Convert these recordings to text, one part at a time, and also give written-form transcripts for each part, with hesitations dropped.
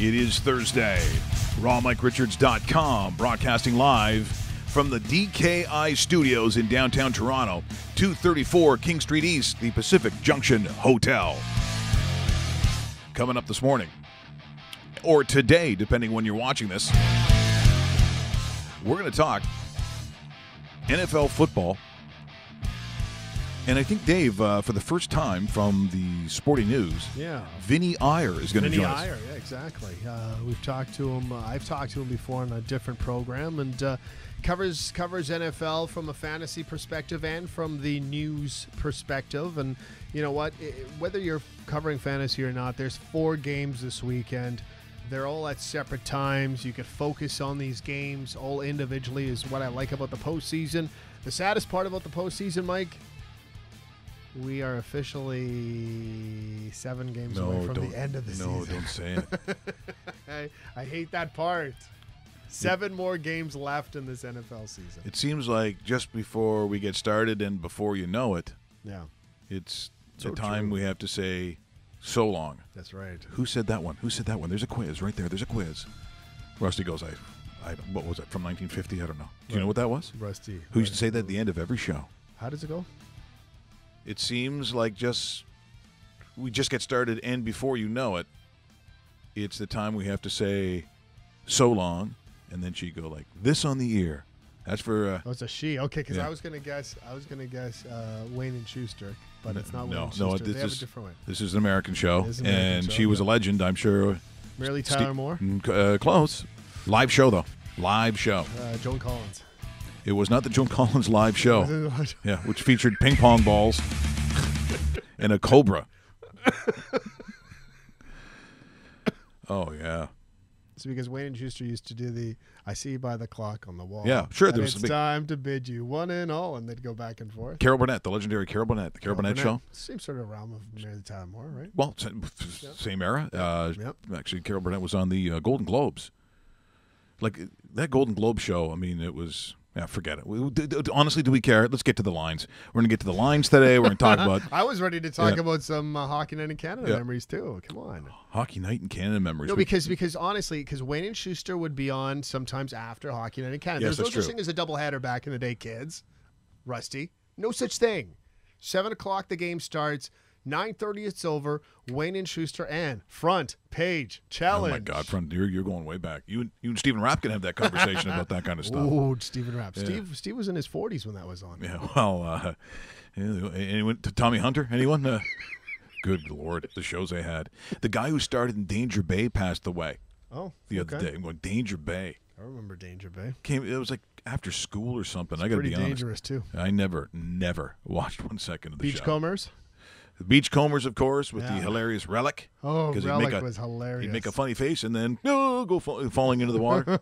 It is Thursday. RawMikeRichards.com, broadcasting live from the DKI studios in downtown Toronto, 234 King Street East, the Pacific Junction Hotel. Coming up this morning, or today, depending when you're watching this, we're going to talk NFL football. And I think, Dave, for the first time from the Sporting News, Vinny Iyer is going to join us. Vinny Iyer, yeah, exactly. We've talked to him. I've talked to him before on a different program, and covers NFL from a fantasy perspective and from the news perspective. And you know what? Whether you're covering fantasy or not, there's 4 games this weekend. They're all at separate times. You could focus on these games all individually is what I like about the postseason. The saddest part about the postseason, Mike, we are officially 7 games away from the end of the season. No, don't say it. I hate that part. 7 more games left in this NFL season. It seems like just before we get started and before you know it, it's the time we have to say so long. That's right. Who said that one? Who said that one? There's a quiz right there. There's a quiz. Rusty goes, what was it, from 1950? I don't know. Do you know what that was? Rusty. Who used to say that at the end of every show? How does it go? It seems like we just get started, and before you know it, it's the time we have to say so long, and then she'd go like this on the ear. That's for. It's a she. Okay, because I was gonna guess Wayne and Schuster, but it's not Wayne and Schuster. No, they have a different one. This is an American show, she was a legend, I'm sure. Merely Tyler Moore. Close. Live show though. Live show. Joan Collins. It was not the Joan Collins live show. Which featured ping pong balls and a cobra. Oh, yeah. It's because Wayne and Schuster used to do the "I see you by the clock on the wall." Yeah, sure. And it's time to bid you one and all, and they'd go back and forth. Carol Burnett, the legendary Carol Burnett, the Carol Burnett show. Same sort of realm of Mary Tyler Moore, right? Well, same era. Actually, Carol Burnett was on the Golden Globes. Like, that Golden Globe show, I mean, it was... Yeah, forget it. Honestly, do we care? Let's get to the lines. We're going to get to the lines today. We're going to talk about... I was ready to talk about some Hockey Night in Canada memories, too. Come on. Hockey Night in Canada memories. No, because honestly, Wayne and Schuster would be on sometimes after Hockey Night in Canada. Yes, There's no such thing as a doubleheader back in the day, kids. Rusty. No such thing. 7 o'clock the game starts. 9:30 it's over. Wayne and Schuster and Front Page Challenge. Oh my God, you're going way back. You and Stephen Rapp can have that conversation about that kind of stuff. Oh, Stephen Rapp. Yeah. Steve was in his 40s when that was on. Yeah. Well, anyone to Tommy Hunter? Anyone? Good Lord, the shows they had. The guy who started in Danger Bay passed away. Oh, the other day. I'm going Danger Bay. I remember Danger Bay. It was like after school or something. I got to be honest. Pretty dangerous too. I never watched 1 second of the show. Beachcombers. The Beachcombers, of course, with the hilarious Relic. Oh, Relic was hilarious. He'd make a funny face and then go falling into the water.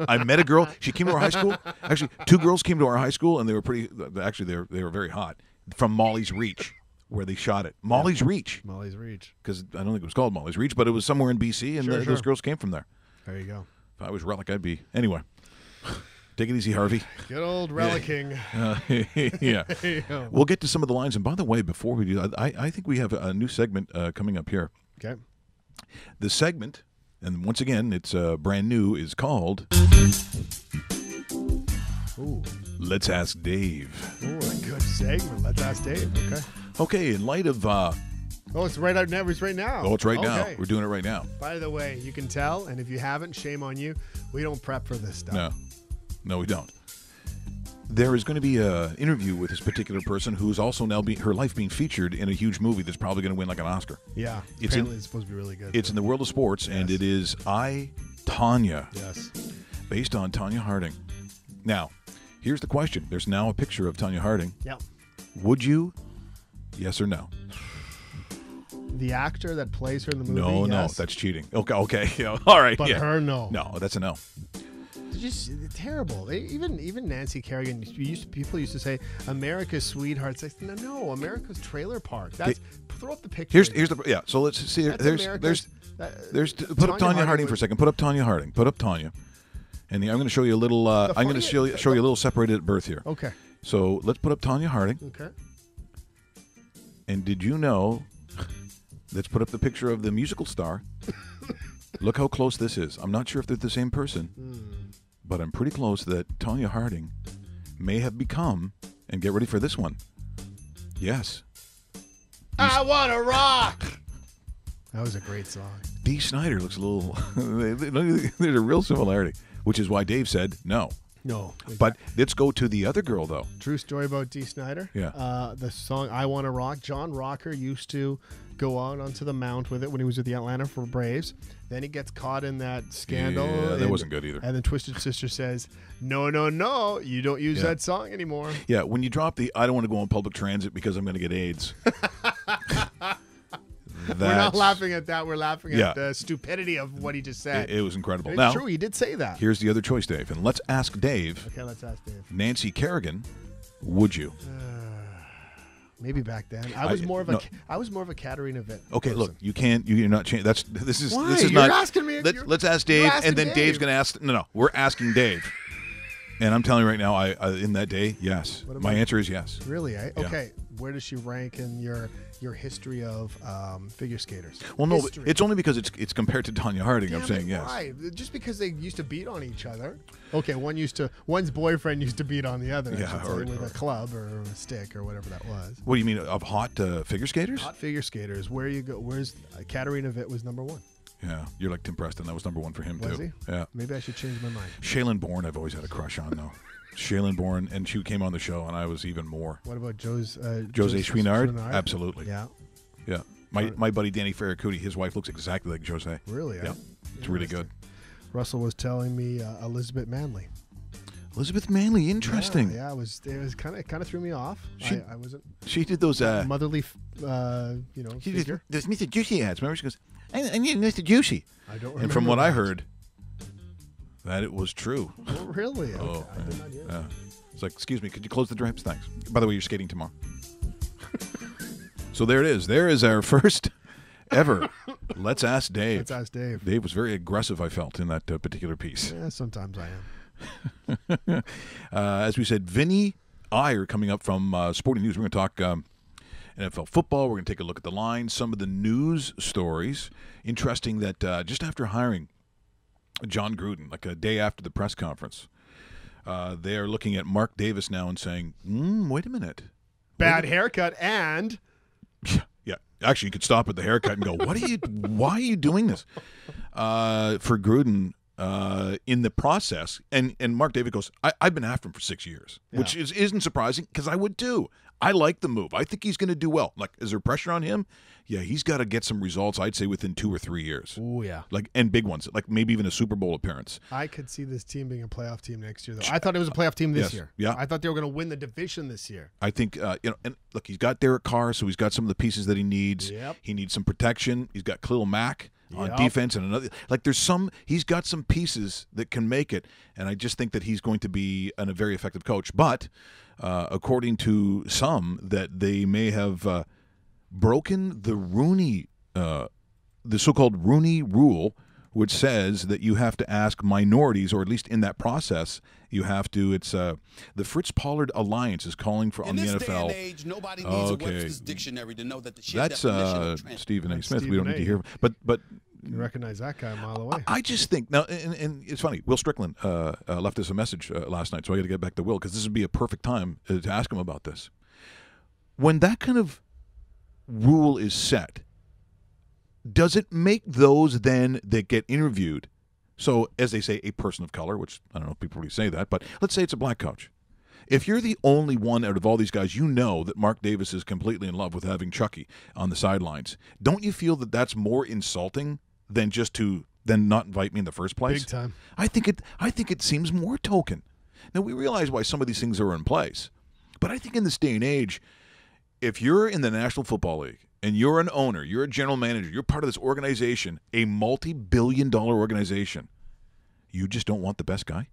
I met a girl. She came to our high school. Actually, 2 girls came to our high school, and they were pretty. Actually, they were very hot. From Molly's Reach, where they shot it. Molly's Reach. Molly's Reach. Because I don't think it was called Molly's Reach, but it was somewhere in BC, and those girls came from there. There you go. If I was Relic, I'd be anyway. Take it easy, Harvey. Good old Relicking. Yeah. We'll get to some of the lines. And by the way, before we do that, I think we have a new segment coming up here. Okay. The segment, and once again, it's brand new, is called Let's Ask Dave. Ooh, a good segment. Let's Ask Dave. Okay. Okay, in light of... it's right out now. It's right now. Oh, it's right now. We're doing it right now. By the way, you can tell, and if you haven't, shame on you. We don't prep for this stuff. No, we don't. There is going to be an interview with this particular person who's also now her life being featured in a huge movie that's probably going to win like an Oscar. Yeah, apparently it's supposed to be really good. It's in the world of sports, and it is I, Tonya. Yes. Based on Tonya Harding. Now, here's the question. There's now a picture of Tonya Harding. Yep. Would you, yes or no? The actor that plays her in the movie, No, that's cheating. Okay. Yeah, all right. But her, no. No, that's a no. Just terrible. Even Nancy Kerrigan. People used to say America's sweetheart. It's like, no, America's trailer park. That's throw up the picture. Here's the So let's see. There's put up Tonya Harding for a second. Put up Tonya Harding. Put up Tonya. And I'm going to show you a little. I'm going to show you a little separated at birth here. Okay. So let's put up Tonya Harding. Okay. And did you know? Let's put up the picture of the musical star Look how close this is. I'm not sure if they're the same person, but I'm pretty close that Tonya Harding may have become, and get ready for this one. Yes. I want to rock. That was a great song. Dee Snider looks a little. There's a real similarity, which is why Dave said no. No. But let's go to the other girl, though. True story about Dee Snider. Yeah. The song I Want to Rock, John Rocker used to go out onto the mount with it when he was with the Atlanta Braves. Then he gets caught in that scandal. Yeah, that wasn't good either. And then Twisted Sister says, no, you don't use that song anymore. Yeah, when you drop the I don't want to go on public transit because I'm going to get AIDS. We're not laughing at that. We're laughing at the stupidity of what he just said. It was incredible. It's now, true. He did say that. Here's the other choice, Dave. And let's ask Dave. Okay, let's ask Dave. Nancy Kerrigan, would you? Maybe back then. I was more of a Katarina Witt. Okay, person. look, you're not changing. This is You're not. asking me. Let's ask Dave, and then Dave's going to ask. No, we're asking Dave. And I'm telling you right now, I in that day, yes. My answer is yes. Really? Okay. Where does she rank in your history of figure skaters? Well, no, it's only because it's compared to Tonya Harding. I'm saying yes. Why? Just because they used to beat on each other. Okay, one's boyfriend used to beat on the other. With a club or a stick or whatever that was. What do you mean of hot figure skaters? Hot figure skaters. Where you go? Where's Katarina Witt was number one. Yeah, you're like Tim Preston. That was number one for him, was too. He? Yeah. Maybe I should change my mind. Shaylin Bourne, I've always had a crush on, though. Shaylin Bourne, and she came on the show, and I was even more. What about Jose Chouinard? Absolutely. Yeah. Yeah. My buddy Danny Ferracuti, his wife looks exactly like Jose. Really? Yeah. It's really good. Russell was telling me Elizabeth Manley. Elizabeth Manley, interesting. Yeah, it was kind of threw me off. I wasn't. She did those motherly, She figure. did those Mr. Juicy ads. Remember, she goes, "I need Mr. Juicy." I don't remember. And from what I heard, that it was true. Oh, really? Oh, I did not hear that. It's like, excuse me, could you close the drapes? Thanks. By the way, you're skating tomorrow. So there it is. There is our first ever. Let's ask Dave. Let's ask Dave. Dave was very aggressive, I felt, in that particular piece. Yeah, sometimes I am. As we said, Vinny Iyer coming up from Sporting News. We're going to talk NFL football. We're going to take a look at the lines, some of the news stories. Interesting that just after hiring John Gruden, like a day after the press conference, they are looking at Mark Davis now and saying, wait a minute. Bad haircut and... Yeah. Actually, you could stop at the haircut and go, why are you doing this? For Gruden, in the process, and Mark Davis goes, I've been after him for 6 years, which isn't surprising because I would too. I like the move. I think he's going to do well. Like, is there pressure on him? Yeah, he's got to get some results, I'd say, within 2 or 3 years. Oh, yeah. And big ones, like maybe even a Super Bowl appearance. I could see this team being a playoff team next year, though. I thought it was a playoff team this year. Yeah. I thought they were going to win the division this year. I think, and look, he's got Derek Carr, so he's got some of the pieces that he needs. Yep. He needs some protection. He's got Khalil Mack on defense and another. Like, he's got some pieces that can make it, and I just think that he's going to be a very effective coach. But according to some, that they may have broken the Rooney, the so-called Rooney rule, which says that you have to ask minorities, or at least in that process, you have to. It's the Fritz Pollard Alliance is calling for on the NFL. In this day and age, nobody needs a Webster's dictionary to know that the shit That's Stephen A. Smith. We don't need to hear, but you recognize that guy a mile away. I just think now, and it's funny. Will Strickland left us a message last night, so I got to get back to Will because this would be a perfect time to ask him about this. When that kind of rule is set, does it make those then that get interviewed? So, as they say, a person of color, which I don't know if people really say that, but let's say it's a black coach. If you're the only one out of all these guys, you know that Mark Davis is completely in love with having Chucky on the sidelines. Don't you feel that that's more insulting than not invite me in the first place? Big time. I think it seems more token. Now, we realize why some of these things are in place, but I think in this day and age, if you're in the National Football League and you're an owner, you're a general manager, you're part of this organization, a multi-billion-dollar organization, you just don't want the best guy?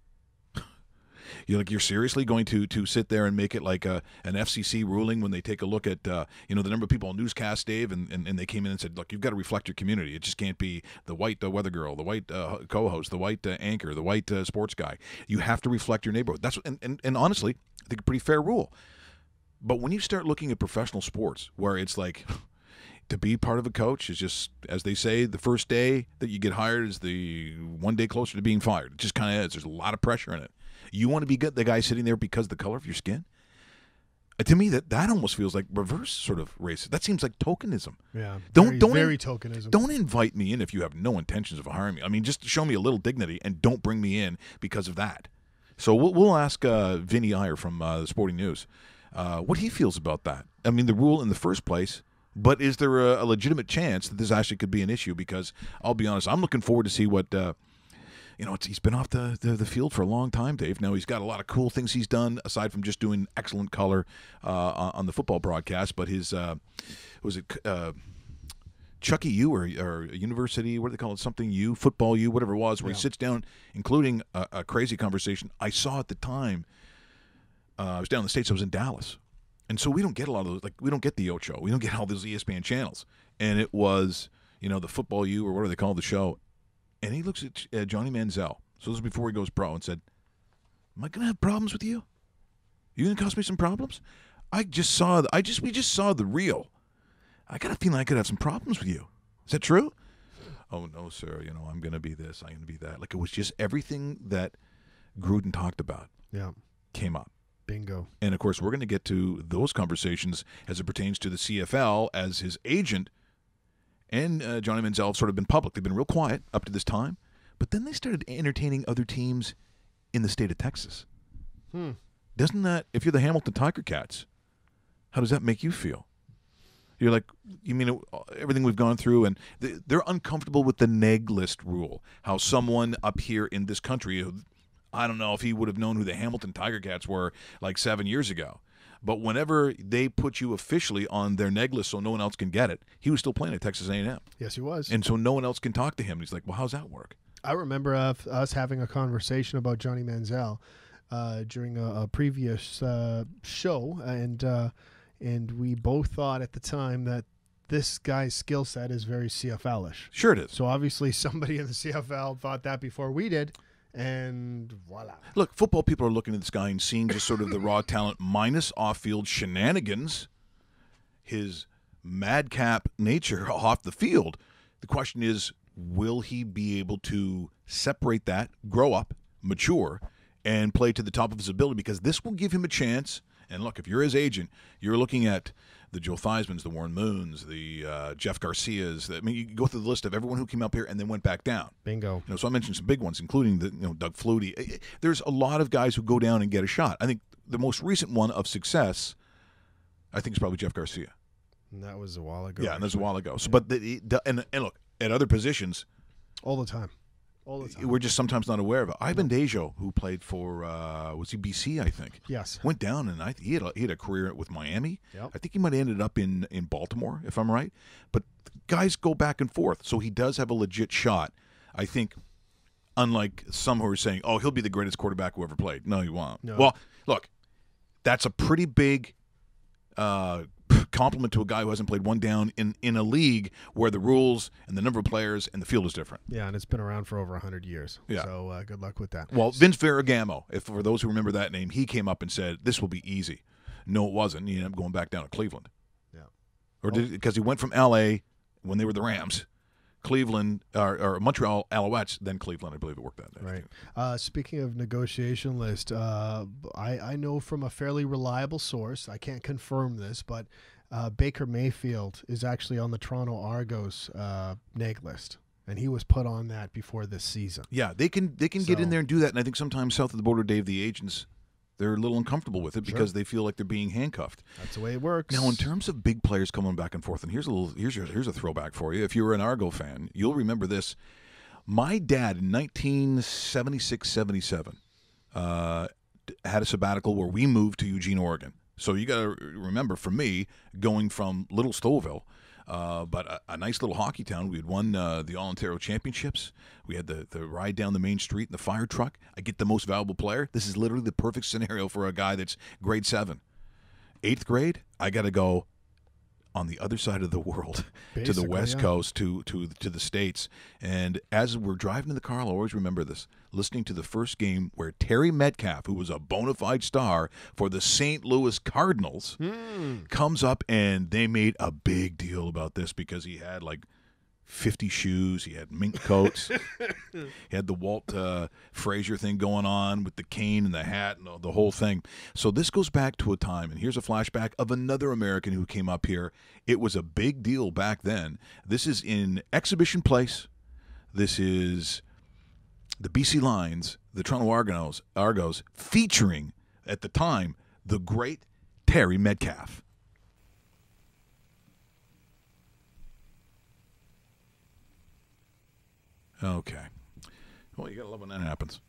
You're seriously going to sit there and make it like an FCC ruling when they take a look at the number of people on newscast, Dave, and they came in and said, look, you've got to reflect your community. It just can't be the white weather girl, the white co-host, the white anchor, the white sports guy. You have to reflect your neighborhood. That's and honestly, I think a pretty fair rule. But when you start looking at professional sports, where it's like to be part of a coach is just, as they say, the first day that you get hired is the one day closer to being fired. It just kind of is. There's a lot of pressure in it. You want to be good, the guy sitting there because of the color of your skin? To me, that almost feels like reverse sort of racist. That seems like tokenism. Yeah, don't very tokenism. Don't invite me in if you have no intentions of hiring me. I mean, just show me a little dignity and don't bring me in because of that. So we'll ask Vinny Iyer from the Sporting News what he feels about that. I mean, the rule in the first place. But is there a legitimate chance that this actually could be an issue? Because I'll be honest, I'm looking forward to see what, he's been off the field for a long time, Dave. Now he's got a lot of cool things he's done, aside from just doing excellent color on the football broadcast. But his, Chucky U or University, what do they call it, something U, Football U, whatever it was, where he sits down, including a crazy conversation. I saw at the time, I was down in the States, I was in Dallas. And so we don't get a lot of those, like we don't get the Ocho. We don't get all those ESPN channels. And it was, the Football U or whatever they call the show. And he looks at Johnny Manziel. So this is before he goes pro and said, am I going to have problems with you? You going to cause me some problems? We just saw the reel. I got a feeling I could have some problems with you. Is that true? Oh, no, sir. I'm going to be this. I'm going to be that. Like it was just everything that Gruden talked about came up. Bingo. And, of course, we're going to get to those conversations as it pertains to the CFL, as his agent and Johnny Manziel have sort of been public. They've been real quiet up to this time. But then they started entertaining other teams in the state of Texas. Doesn't that, if you're the Hamilton Tiger Cats, how does that make you feel? You're like, you mean everything we've gone through, and they're uncomfortable with the neg list rule, how someone up here in this country, I don't know if he would have known who the Hamilton Tiger Cats were like 7 years ago. But whenever they put you officially on their neg list so no one else can get it, he was still playing at Texas A&M. Yes, he was. And so no one else can talk to him. He's like, well, how's that work? I remember us having a conversation about Johnny Manziel during a previous show, and we both thought at the time that this guy's skill set is very CFL-ish. Sure it is. So obviously somebody in the CFL thought that before we did. And voila. Look, football people are looking at this guy and seeing just sort of the raw talent minus off-field shenanigans, his madcap nature off the field. The question is, will he be able to separate that, grow up, mature, and play to the top of his ability? Because this will give him a chance. And look, if you're his agent, you're looking at the Joe Theismanns, the Warren Moons, the Jeff Garcias. You go through the list of everyone who came up here and then went back down. Bingo. So I mentioned some big ones, including Doug Flutie. There's a lot of guys who go down and get a shot. I think the most recent one of success, I think, is probably Jeff Garcia. And that was a while ago. Yeah, and that was a while ago. So, but and look, at other positions, all the time. We're just sometimes not aware of it. Ivan Dejo, who played for, was he BC, I think? Yes. Went down, and he had a career with Miami. Yep. I think he might have ended up in Baltimore, if I'm right. But guys go back and forth, so he does have a legit shot. I think, unlike some who are saying, oh, he'll be the greatest quarterback who ever played. No, he won't. No. Well, look, that's a pretty big compliment to a guy who hasn't played one down in a league where the rules and the number of players and the field is different. Yeah, and it's been around for over 100 years. Yeah. So good luck with that. Well, Vince Ferragamo, for those who remember that name, he came up and said, this will be easy. No, it wasn't. He ended up going back down to Cleveland. Yeah. Or because he went from L.A. when they were the Rams, Cleveland, or Montreal Alouettes, then Cleveland. I believe it worked that day. Right. Speaking of negotiation list, I know from a fairly reliable source, I can't confirm this, but Baker Mayfield is actually on the Toronto Argos neg list, and he was put on that before this season. Yeah, they can get in there and do that, and I think sometimes south of the border, Dave, the agents, they're a little uncomfortable with it because they feel like they're being handcuffed. That's the way it works. Now, in terms of big players coming back and forth, and here's a throwback for you. If you were an Argo fan, you'll remember this. My dad in 1976-77 had a sabbatical where we moved to Eugene, Oregon. So you got to remember, for me, going from Little Stouffville, but a nice little hockey town. We had won the All-Ontario Championships. We had the ride down the main street in the fire truck. I get the most valuable player. This is literally the perfect scenario for a guy that's grade 7. 8th grade, I got to go on the other side of the world, to the Basically, West yeah. Coast, to the States. And as we're driving in the car, I'll always remember this, listening to the first game where Terry Metcalf, who was a bona fide star for the St. Louis Cardinals, comes up, and they made a big deal about this because he had like 50 shoes. He had mink coats. He had the Walt Frazier thing going on with the cane and the hat and the whole thing. So this goes back to a time, and here's a flashback of another American who came up here. It was a big deal back then. This is in Exhibition Place. This is the BC Lions, the Toronto Argos, featuring, at the time, the great Terry Metcalf. Okay. Well, you gotta love when that happens.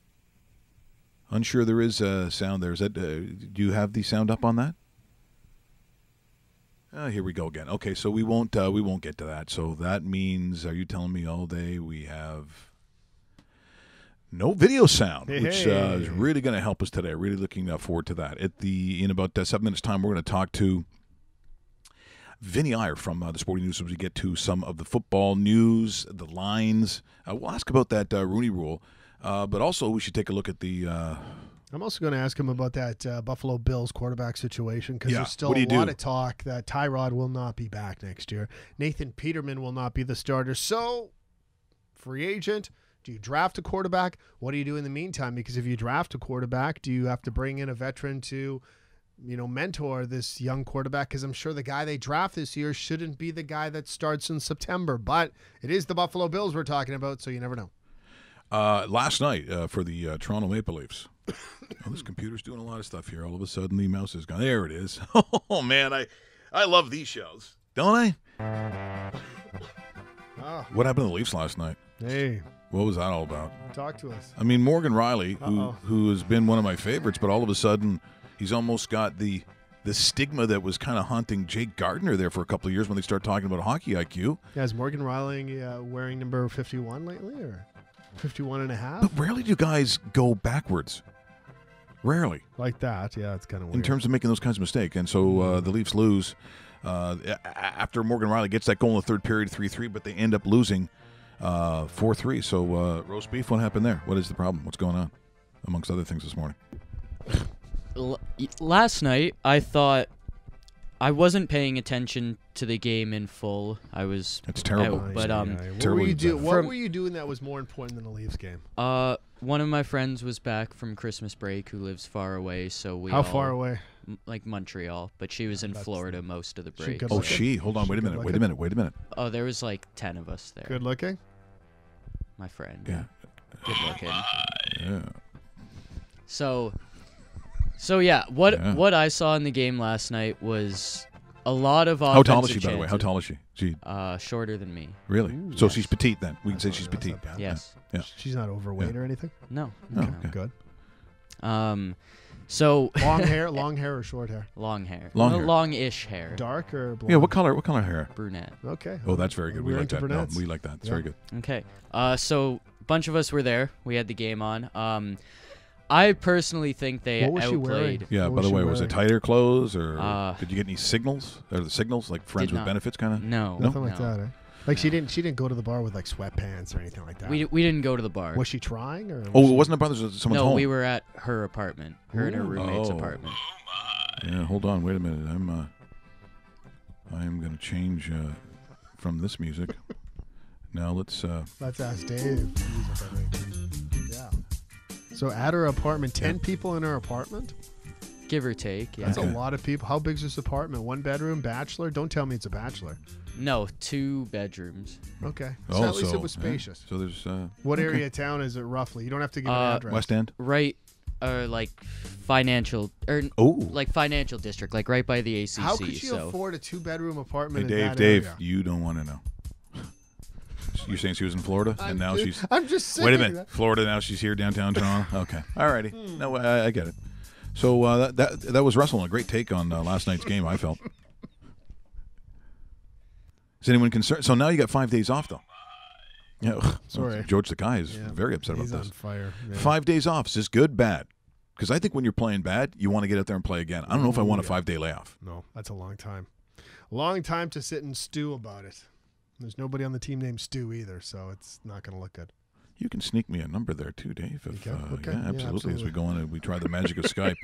Unsure there is sound there. Is that? Do you have the sound up on that? Here we go again. Okay, so we won't get to that. So that means, are you telling me all day we have no video sound, which is really going to help us today. Really looking forward to that. In about 7 minutes' time, we're going to talk to Vinny Iyer from the Sporting News as we get to some of the football news, the lines. We'll ask about that Rooney Rule, but also we should take a look at the. I'm also going to ask him about that Buffalo Bills quarterback situation because there's still a lot of talk that Tyrod will not be back next year. Nathan Peterman will not be the starter. So, free agent. Do you draft a quarterback? What do you do in the meantime? Because if you draft a quarterback, do you have to bring in a veteran to mentor this young quarterback? Because I'm sure the guy they draft this year shouldn't be the guy that starts in September. But it is the Buffalo Bills we're talking about, so you never know. Last night for the Toronto Maple Leafs. This computer's doing a lot of stuff here. All of a sudden, the mouse is gone. There it is. Oh, man, I love these shows. Don't I? What happened to the Leafs last night? Hey. What was that all about? Talk to us. I mean, Morgan Riley, who has been one of my favorites, but all of a sudden he's almost got the stigma that was kind of haunting Jake Gardner there for a couple of years when they start talking about hockey IQ. Yeah, is Morgan Riley wearing number 51 lately or 51 and a half? But rarely do guys go backwards. Rarely. Like that, yeah, it's kind of weird. In terms of making those kinds of mistakes. And so the Leafs lose after Morgan Riley gets that goal in the third period, 3-3, but they end up losing 4-3. So roast beef, what happened there? What is the problem? What's going on? Amongst other things this morning. Last night, I thought I wasn't paying attention to the game in full. I was. It's terrible. But What were you doing that was more important than the Leafs game? One of my friends was back from Christmas break who lives far away, so we. How far away? Like Montreal, but she was in Florida most of the break. Oh, hold on, wait a minute. Oh, there was like 10 of us there. Good looking? My friend. Yeah. Good looking. Yeah. So yeah, what I saw in the game last night was a lot of offensive How tall is she, chances. by the way? How tall is she? Shorter than me. Really? Ooh, So yes. she's petite then. We can say she's petite. Yes. Yeah. She's not overweight or anything? No. Oh, no. okay. Good. So Long hair or short hair? long hair. Long hair. Long-ish hair. Dark or blonde? Yeah, what color hair? Brunette. Okay. Oh, that's very good. We We're like into that. No, brunettes. we like that. It's Yeah. very good. Okay. So a bunch of us were there. We had the game on. I personally think they What was she wearing? outplayed. Yeah, What by the was way, she was it wearing? tighter clothes or did you get any signals? Or the signals like friends Did with not. benefits kind of? No. Nothing like no. that, eh? Like she didn't go to the bar with like sweatpants or anything like that. We didn't go to the bar. Was she trying or? Oh, it wasn't a brother's. It was someone's No, home. we were at her apartment. Her and her Ooh. roommate's Oh. apartment. Yeah, hold on. Wait a minute. I am going to change from this music. Now let's. Let's ask Dave. Yeah. So at her apartment, 10 people in her apartment? Give or take, yeah. That's Okay. a lot of people. How big's this apartment? 1 bedroom, bachelor? Don't tell me it's a bachelor. No, 2 bedrooms. Okay. So at least it was yeah. spacious. So there's. What okay. area of town is it roughly? You don't have to give an address. West End. Right, like financial district, like right by the ACC. How could you so afford a 2-bedroom Hey, apartment in Dave. that Dave, area? you don't want to know. You're saying she was in Florida, and now she's. I'm just saying. Wait a minute, Florida. Now she's here downtown Toronto. Okay, all righty. No, I get it. So that was Russell, a great take on last night's game. I felt. Is anyone concerned? So now you got 5 days off, though. Yeah. Sorry. George Sakai is Yeah, very upset He's about on this. fire. Yeah. 5 days off. Is this good, bad? Because I think when you're playing bad, you want to get out there and play again. I don't know if I want a 5-day layoff. No, that's a long time. long time to sit and stew about it. There's nobody on the team named Stu either, so it's not going to look good. You can sneak me a number there too, Dave. Okay. Yeah, absolutely. As we go on and we try the magic of Skype.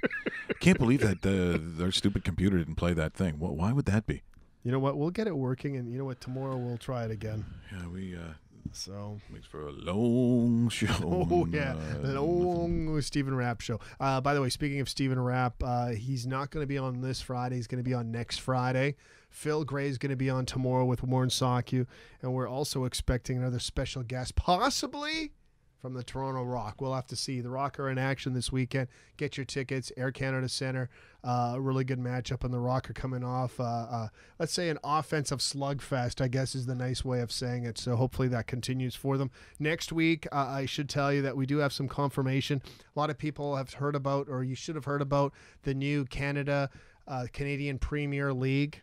I can't believe that their stupid computer didn't play that thing. Why would that be? You know what? We'll get it working, and you know what? Tomorrow we'll try it again. Yeah, so makes for a long show. Oh yeah, long Stephen Rapp show. By the way, speaking of Stephen Rapp, he's not going to be on this Friday. He's going to be on next Friday. Phil Gray is going to be on tomorrow with Warren Saku, and we're also expecting another special guest, possibly from the Toronto Rock. We'll have to see. The Rock are in action this weekend. Get your tickets. Air Canada Centre. A really good matchup, and the Rock are coming off, let's say, an offensive slugfest, I guess is the nice way of saying it. So hopefully that continues for them. Next week, I should tell you that we do have some confirmation. A lot of people have heard about, or you should have heard about, the new Canadian Premier League.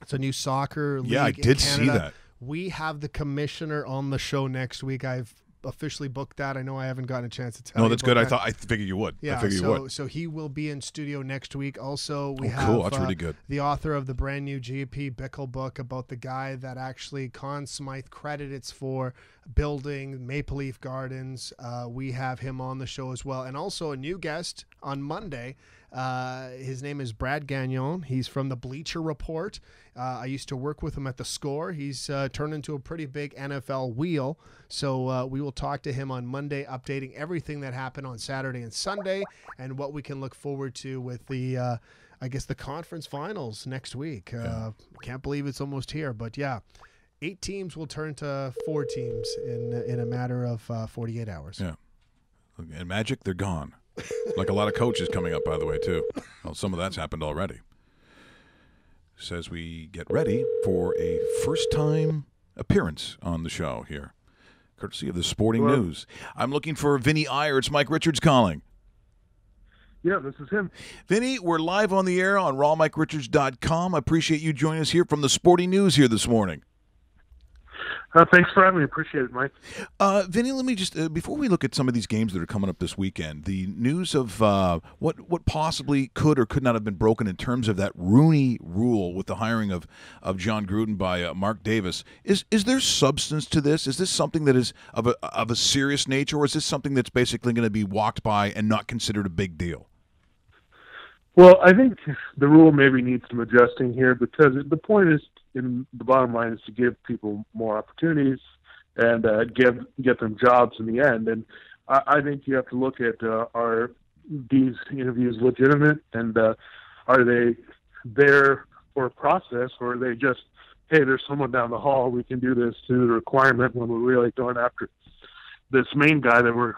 It's a new soccer league. Yeah, I did see that. We have the commissioner on the show next week. I've officially booked that. I know I haven't gotten a chance to tell you. No, that's good. That. I figured you would. Yeah, I figured you would. So he will be in studio next week. Also, we have cool. That's really good. The author of the brand new GP Bickle book about the guy that actually Conn Smythe credits for building Maple Leaf Gardens. We have him on the show as well. And also a new guest on Monday. His name is Brad Gagnon. He's from the Bleacher Report. I used to work with him at The Score. He's turned into a pretty big NFL wheel. So we will talk to him on Monday, updating everything that happened on Saturday and Sunday and what we can look forward to with the, I guess, the conference finals next week. Can't believe it's almost here. But, yeah, 8 teams will turn to 4 teams in a matter of 48 hours. Yeah. And Magic, they're gone. Like a lot of coaches coming up, by the way, too. Well, some of that's happened already. Says we get ready for a first-time appearance on the show here, courtesy of the Sporting News. I'm looking for Vinny Iyer. It's Mike Richards calling. Yeah, this is him. Vinny, we're live on the air on rawmikeRichards.com. I appreciate you joining us here from the Sporting News here this morning. Thanks for having me. Appreciate it, Mike. Vinny, let me just, before we look at some of these games that are coming up this weekend, the news of what possibly could or could not have been broken in terms of that Rooney rule with the hiring of John Gruden by Mark Davis. Is there substance to this? Is this something that is of a serious nature, or is this something that's basically going to be walked by and not considered a big deal? Well, I think the rule maybe needs some adjusting here because the point is, in the bottom line, is to give people more opportunities and get them jobs in the end. And I think you have to look at are these interviews legitimate, and are they there for a process, or are they just, hey, there's someone down the hall, we can do this to the requirement when we're really going after this main guy that we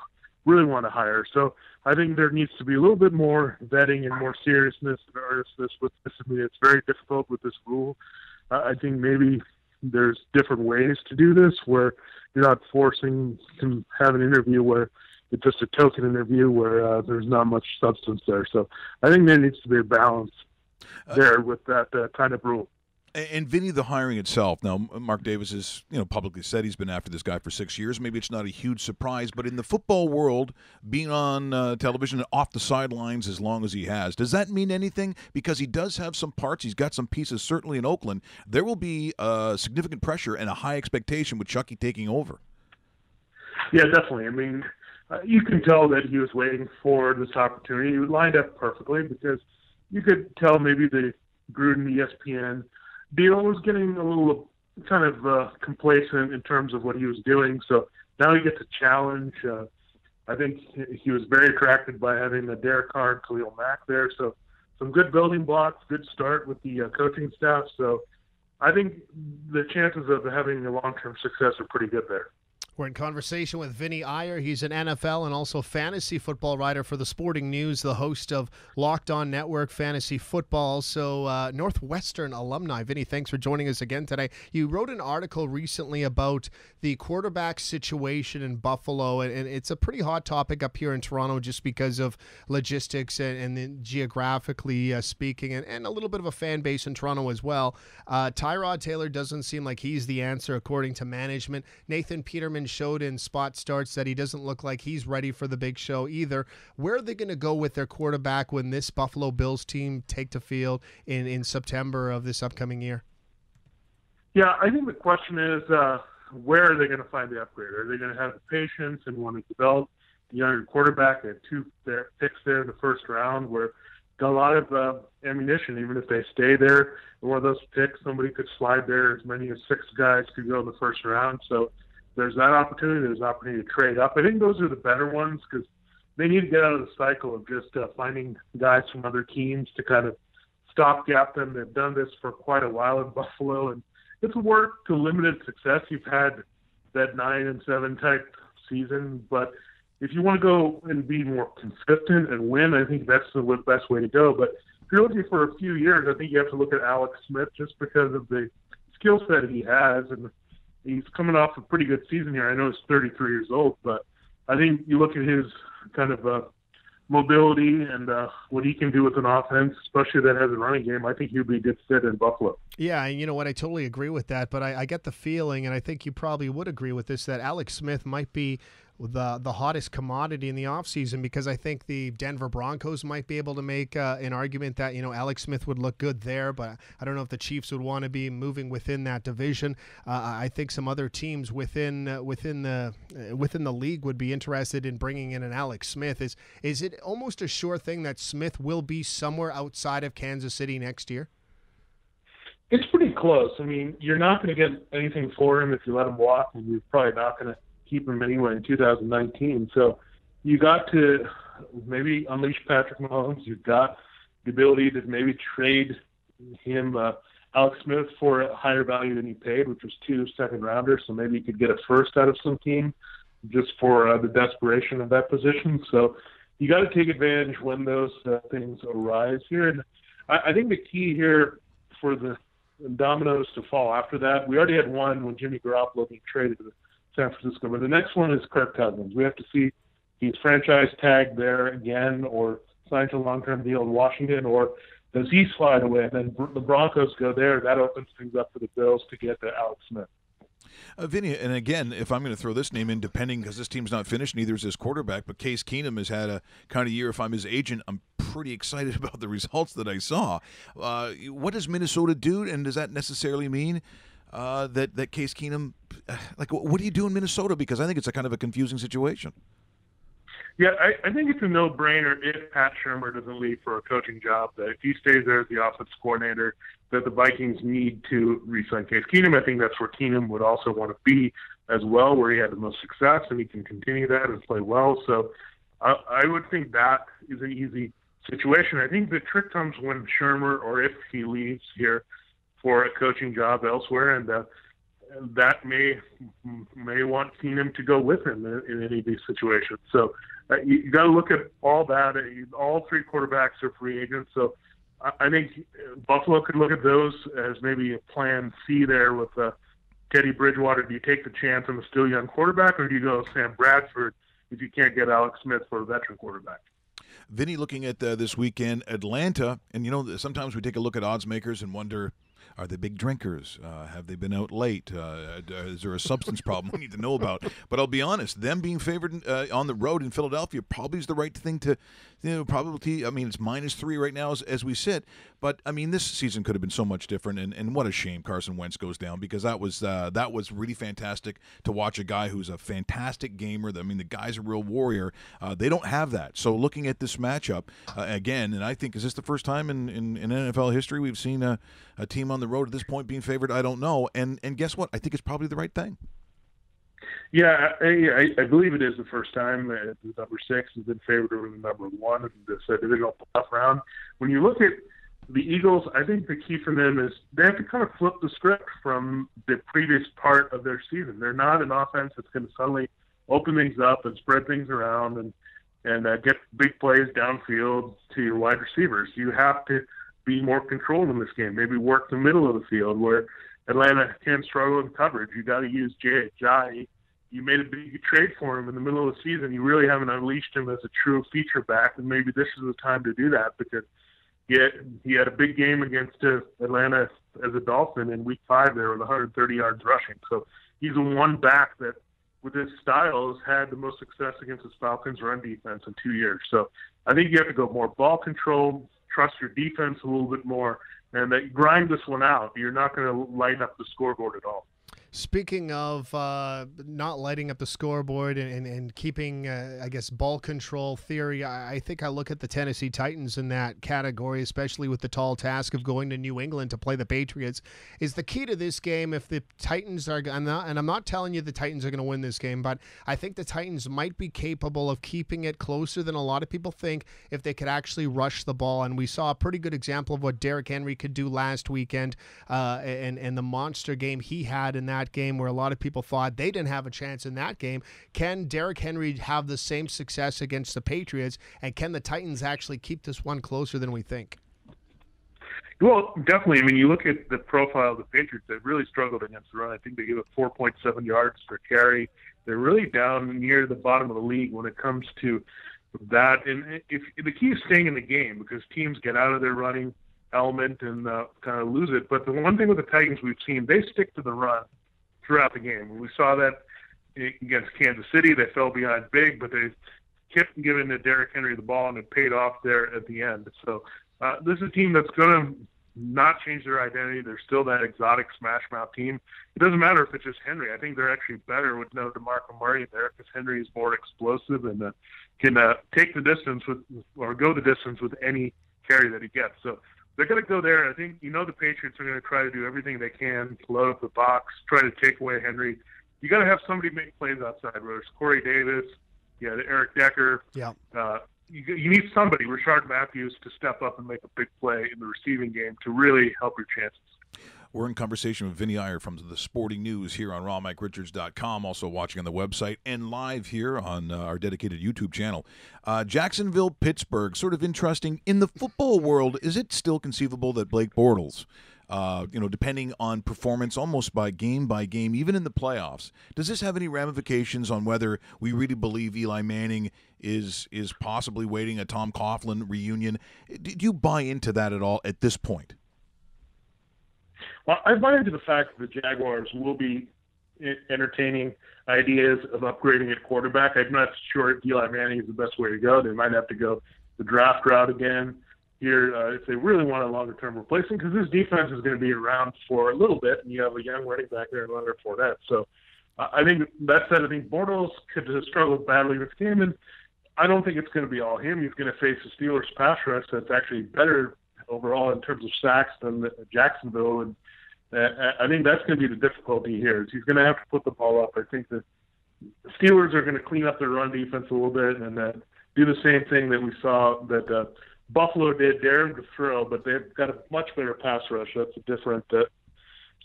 really want to hire. So I think there needs to be a little bit more vetting and more seriousness and earnestness with this. I mean, it's very difficult with this rule. I think maybe there's different ways to do this where you're not forcing to have an interview where it's just a token interview where there's not much substance there. So I think there needs to be a balance there with that kind of rule. And Vinny, the hiring itself. Now, Mark Davis has, publicly said he's been after this guy for 6 years. Maybe it's not a huge surprise, but in the football world, being on television and off the sidelines as long as he has, does that mean anything? Because he does have some parts. He's got some pieces, certainly in Oakland. There will be significant pressure and a high expectation with Chucky taking over. Yeah, definitely. I mean, you can tell that he was waiting for this opportunity. He lined up perfectly because you could tell maybe the Gruden, ESPN deal was getting a little kind of complacent in terms of what he was doing. So now he gets a challenge. I think he was very attracted by having the Derek Carr and Khalil Mack there. So some good building blocks, good start with the coaching staff. So I think the chances of having a long-term success are pretty good there. We're in conversation with Vinny Iyer. He's an NFL and also fantasy football writer for the Sporting News, the host of Locked On Network Fantasy Football. So Northwestern alumni. Vinny, thanks for joining us again today. You wrote an article recently about the quarterback situation in Buffalo, and it's a pretty hot topic up here in Toronto just because of logistics and geographically speaking, and a little bit of a fan base in Toronto as well. Tyrod Taylor doesn't seem like he's the answer according to management. Nathan Peterman Edmonton showed in spot starts that he doesn't look like he's ready for the big show either. Where are they going to go with their quarterback when this Buffalo Bills team take the field in September of this upcoming year? Yeah, I think the question is, where are they going to find the upgrade? Are they going to have the patience and want to develop a younger quarterback? They had 2 picks there in the first round where got a lot of ammunition. Even if they stay there, one of those picks, somebody could slide there. As many as 6 guys could go in the first round. So there's that opportunity. There's an opportunity to trade up. I think those are the better ones because they need to get out of the cycle of just finding guys from other teams to kind of stopgap them. They've done this for quite a while in Buffalo, and it's worked to limited success. You've had that 9-7 type season, but if you want to go and be more consistent and win, I think that's the best way to go. But if you're looking for a few years, I think you have to look at Alex Smith just because of the skill set he has, and he's coming off a pretty good season here. I know he's 33 years old, but I think you look at his kind of mobility and what he can do with an offense, especially that has a running game. I think he'd be a good fit in Buffalo. Yeah, and you know what? I totally agree with that, but I get the feeling, and I think you probably would agree with this, that Alex Smith might be the hottest commodity in the offseason because I think the Denver Broncos might be able to make an argument that, Alex Smith would look good there, but I don't know if the Chiefs would want to be moving within that division. I think some other teams within the league would be interested in bringing in an Alex Smith. Is it almost a sure thing that Smith will be somewhere outside of Kansas City next year? It's pretty close. I mean, you're not going to get anything for him if you let him walk, and you're probably not going to keep him anyway in 2019. So you got to maybe unleash Patrick Mahomes. You've got the ability to maybe trade him, Alex Smith, for a higher value than he paid, which was 2 second-rounders. So maybe you could get a first out of some team just for the desperation of that position. So you got to take advantage when those things arise here. And I think the key here for the dominoes to fall after that, we already had one when Jimmy Garoppolo being traded to San Francisco, but the next one is Kirk Cousins. We have to see if he's franchise tagged there again or signed to a long-term deal in Washington, or does he slide away and then the Broncos go there? That opens things up for the Bills to get to Alex Smith. Vinny, and again, if I'm going to throw this name in, depending, because this team's not finished, neither is his quarterback, but Case Keenum has had a kind of year. If I'm his agent, I'm pretty excited about the results that I saw. What does Minnesota do, and does that necessarily mean that Case Keenum, what do you do in Minnesota? Because I think it's a kind of a confusing situation. Yeah, I think it's a no-brainer if Pat Shurmur doesn't leave for a coaching job, that if he stays there as the offensive coordinator, that the Vikings need to re-sign Case Keenum. I think that's where Keenum would also want to be as well, where he had the most success, and he can continue that and play well. So I would think that is an easy situation. I think the trick comes when Shurmur, or if he leaves here for a coaching job elsewhere, and that may want Keenum to go with him in any of these situations. So you got to look at all that. All 3 quarterbacks are free agents, so I think Buffalo could look at those as maybe a plan C there with Teddy Bridgewater. Do you take the chance on the still young quarterback, or do you go Sam Bradford if you can't get Alex Smith for a veteran quarterback? Vinny, looking at this weekend, Atlanta, and sometimes we take a look at odds makers and wonder, are they big drinkers? Have they been out late? Is there a substance problem we need to know about? But I'll be honest, them being favored on the road in Philadelphia probably is the right thing to, probability. I mean, it's -3 right now as we sit. But, I mean, this season could have been so much different. And what a shame Carson Wentz goes down, because that was really fantastic to watch a guy who's a fantastic gamer. I mean, the guy's a real warrior. They don't have that. So looking at this matchup, again, and I think, is this the first time in NFL history we've seen a team on the road at this point being favored? I don't know. And guess what? I think it's probably the right thing. Yeah, I believe it is the first time that the number 6 has been favored over the number 1 in this divisional playoff round. When you look at the Eagles, I think the key for them is they have to kind of flip the script from the previous part of their season. They're not an offense that's going to suddenly open things up and spread things around and get big plays downfield to your wide receivers. You have to be more controlled in this game. Maybe work the middle of the field where Atlanta can struggle in coverage. You got to use Jai. You made a big trade for him in the middle of the season. You really haven't unleashed him as a true feature back, and maybe this is the time to do that, because he had a big game against Atlanta as a Dolphin in Week 5 there with 130 yards rushing. So he's the one back that with his style, has had the most success against his Falcons run defense in 2 years. So I think you have to go more ball control, trust your defense a little bit more, and that grind this one out. You're not going to light up the scoreboard at all. Speaking of not lighting up the scoreboard and keeping, I guess, ball control theory, I think I look at the Tennessee Titans in that category, especially with the tall task of going to New England to play the Patriots. Is the key to this game if the Titans are, and I'm not telling you the Titans are going to win this game, but I think the Titans might be capable of keeping it closer than a lot of people think if they could actually rush the ball. And we saw a pretty good example of what Derrick Henry could do last weekend and the monster game he had in that game where a lot of people thought they didn't have a chance in that game. Can Derrick Henry have the same success against the Patriots, and can the Titans actually keep this one closer than we think? Well, definitely. I mean, you look at the profile of the Patriots, they've really struggled against the run. I think they give up 4.7 yards per carry. They're really down near the bottom of the league when it comes to that. And if the key is staying in the game, because teams get out of their running element and kind of lose it. But the one thing with the Titans we've seen, they stick to the run throughout the game. We saw that against Kansas City. They fell behind big, but they kept giving to Derrick Henry the ball, and it paid off there at the end. So this is a team that's going to not change their identity. They're still that exotic smash mouth team. It doesn't matter if it's just Henry. I think they're actually better with no DeMarco Murray there, because Henry is more explosive and can take the distance or go the distance with any carry that he gets. So they're going to go there. I think, the Patriots are going to try to do everything they can to load up the box, try to take away Henry. You got to have somebody make plays outside, whether it's Corey Davis, Eric Decker. Yeah. You need somebody, Rashard Matthews, to step up and make a big play in the receiving game to really help your chances. We're in conversation with Vinny Iyer from the Sporting News here on rawmikerichards.com, also watching on the website and live here on our dedicated YouTube channel. Jacksonville, Pittsburgh, sort of interesting. In the football world, is it still conceivable that Blake Bortles, depending on performance almost by game, even in the playoffs, does this have any ramifications on whether we really believe Eli Manning is possibly waiting a Tom Coughlin reunion? Do you buy into that at all at this point? Well, I buy into the fact that the Jaguars will be entertaining ideas of upgrading at quarterback. I'm not sure if Eli Manning is the best way to go. They might have to go the draft route again here if they really want a longer-term replacement, because this defense is going to be around for a little bit, and you have a young running back there in Leonard Fournette. So I think that said, I think Bortles could have struggled badly this game, and I don't think it's going to be all him. He's going to face the Steelers pass rush that's actually better overall in terms of sacks than Jacksonville, and I think that's going to be the difficulty here. Is he's going to have to put the ball up. I think the Steelers are going to clean up their run defense a little bit and do the same thing that we saw that Buffalo did, dare him to throw, but they've got a much better pass rush. That's a different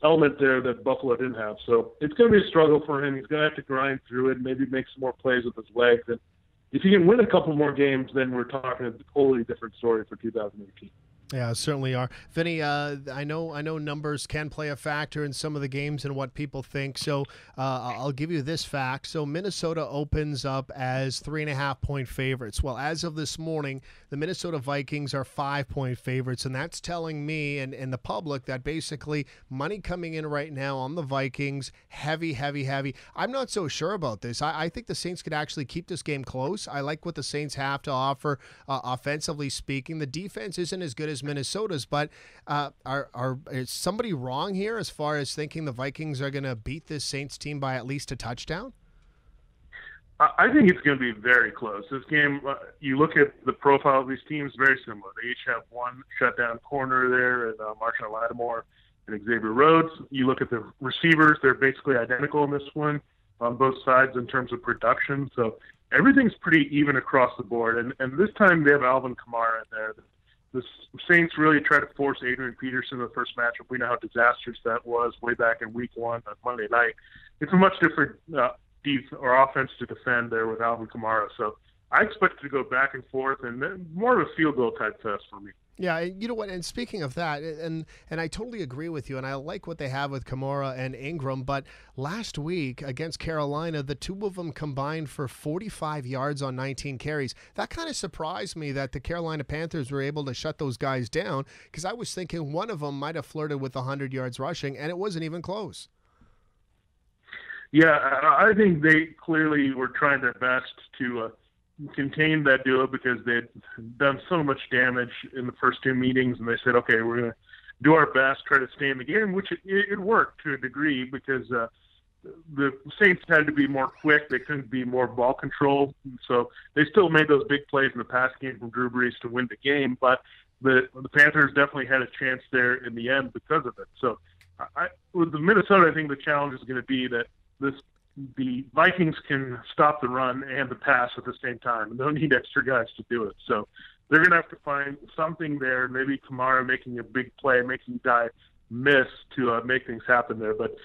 element there that Buffalo didn't have. So it's going to be a struggle for him. He's going to have to grind through it, maybe make some more plays with his legs. And if he can win a couple more games, then we're talking a totally different story for 2018. Yeah, certainly are. Vinny, I know numbers can play a factor in some of the games and what people think. So I'll give you this fact. So Minnesota opens up as 3.5-point favorites. Well, as of this morning, the Minnesota Vikings are 5-point favorites. And that's telling me and the public that basically money coming in right now on the Vikings, heavy. I'm not so sure about this. I think the Saints could actually keep this game close. I like what the Saints have to offer offensively speaking. The defense isn't as good as Minnesota's, but is somebody wrong here as far as thinking the Vikings are going to beat this Saints team by at least a touchdown? I think it's going to be very close. This game, you look at the profile of these teams, very similar. They each have one shutdown corner there, and Marshawn Lattimore and Xavier Rhodes. You look at the receivers; they're basically identical in this one on both sides in terms of production. So everything's pretty even across the board. And this time they have Alvin Kamara in there. The Saints really tried to force Adrian Peterson in the first matchup. We know how disastrous that was way back in Week 1 on Monday night. It's a much different offense to defend there with Alvin Kamara. So I expect it to go back and forth and more of a field goal type test for me. Yeah, you know what, and speaking of that, and I totally agree with you, and I like what they have with Kamara and Ingram, but last week against Carolina, the two of them combined for 45 yards on 19 carries. That kind of surprised me that the Carolina Panthers were able to shut those guys down, because I was thinking one of them might have flirted with 100 yards rushing, and it wasn't even close. Yeah, I think they clearly were trying their best to contain that duo because they'd done so much damage in the first two meetings, and they said, okay, we're going to do our best, try to stay in the game, which it worked to a degree because the Saints had to be more quick. They couldn't be more ball control. So they still made those big plays in the pass game from Drew Brees to win the game, but the Panthers definitely had a chance there in the end because of it. So with the Minnesota, I think the challenge is going to be that the Vikings can stop the run and the pass at the same time, and they'll need extra guys to do it. So they're going to have to find something there, maybe Kamara making a big play, making a guy miss to make things happen there. But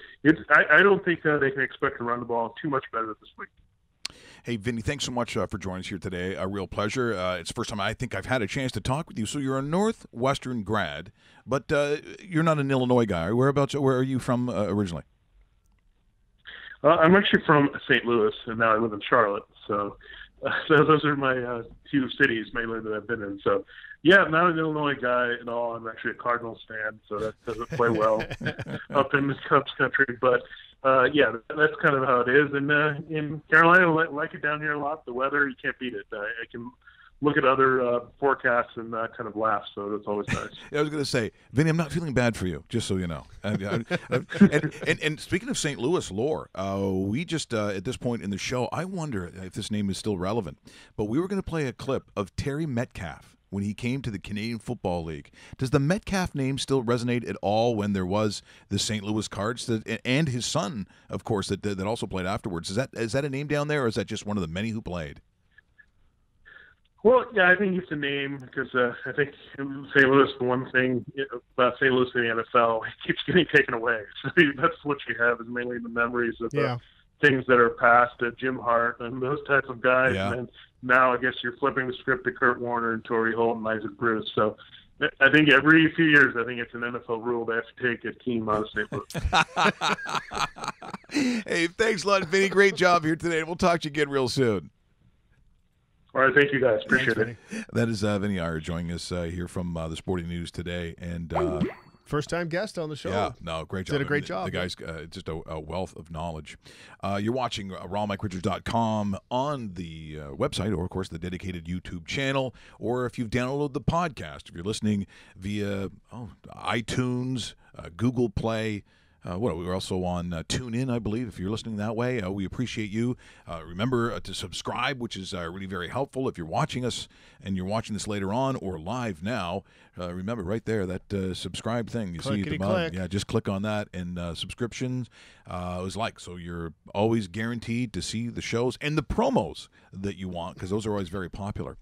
I don't think they can expect to run the ball too much better this week. Hey, Vinny, thanks so much for joining us here today. A real pleasure. It's the first time I think I've had a chance to talk with you. So you're a Northwestern grad, but you're not an Illinois guy. Where are you from originally? I'm actually from St. Louis, and now I live in Charlotte. So those are my two cities mainly that I've been in. So, yeah, I'm not an Illinois guy at all. I'm actually a Cardinals fan, so that doesn't play well up in the Cubs country. But, yeah, that's kind of how it is. And in Carolina, I like it down here a lot. The weather, you can't beat it. I can look at other forecasts and kind of laugh, so that's always nice. I was going to say, Vinny, I'm not feeling bad for you, just so you know. And speaking of St. Louis lore, we just, at this point in the show, I wonder if this name is still relevant, but we were going to play a clip of Terry Metcalf when he came to the Canadian Football League. Does the Metcalf name still resonate at all when there was the St. Louis Cards and his son, of course, that also played afterwards? Is that a name down there, or is that just one of the many who played? Well, yeah, I think it's a name because I think St. Louis, the one thing about St. Louis in the NFL, it keeps getting taken away. So that's what you have is mainly the memories of the things that are past, Jim Hart and those types of guys. Yeah. And now I guess you're flipping the script to Kurt Warner and Torrey Holt and Isaac Bruce. So I think every few years, I think it's an NFL rule they have to take a team out of St. Louis. Hey, thanks a lot, Vinny. Great job here today. We'll talk to you again real soon. All right, thank you guys. Appreciate it. That is Vinny Iyer joining us here from the Sporting News today. And first-time guest on the show. Yeah, no, great job. Did a great job. The guy's just a wealth of knowledge. You're watching rawmikeRichards.com on the website, or, of course, the dedicated YouTube channel, or if you've downloaded the podcast, if you're listening via iTunes, Google Play. We're also on TuneIn, I believe, if you're listening that way. We appreciate you. Remember to subscribe, which is really very helpful. If you're watching us and you're watching this later on or live now, remember right there, that subscribe thing you see at the bottom. Yeah, just click on that, and subscriptions is so you're always guaranteed to see the shows and the promos that you want, because those are always very popular.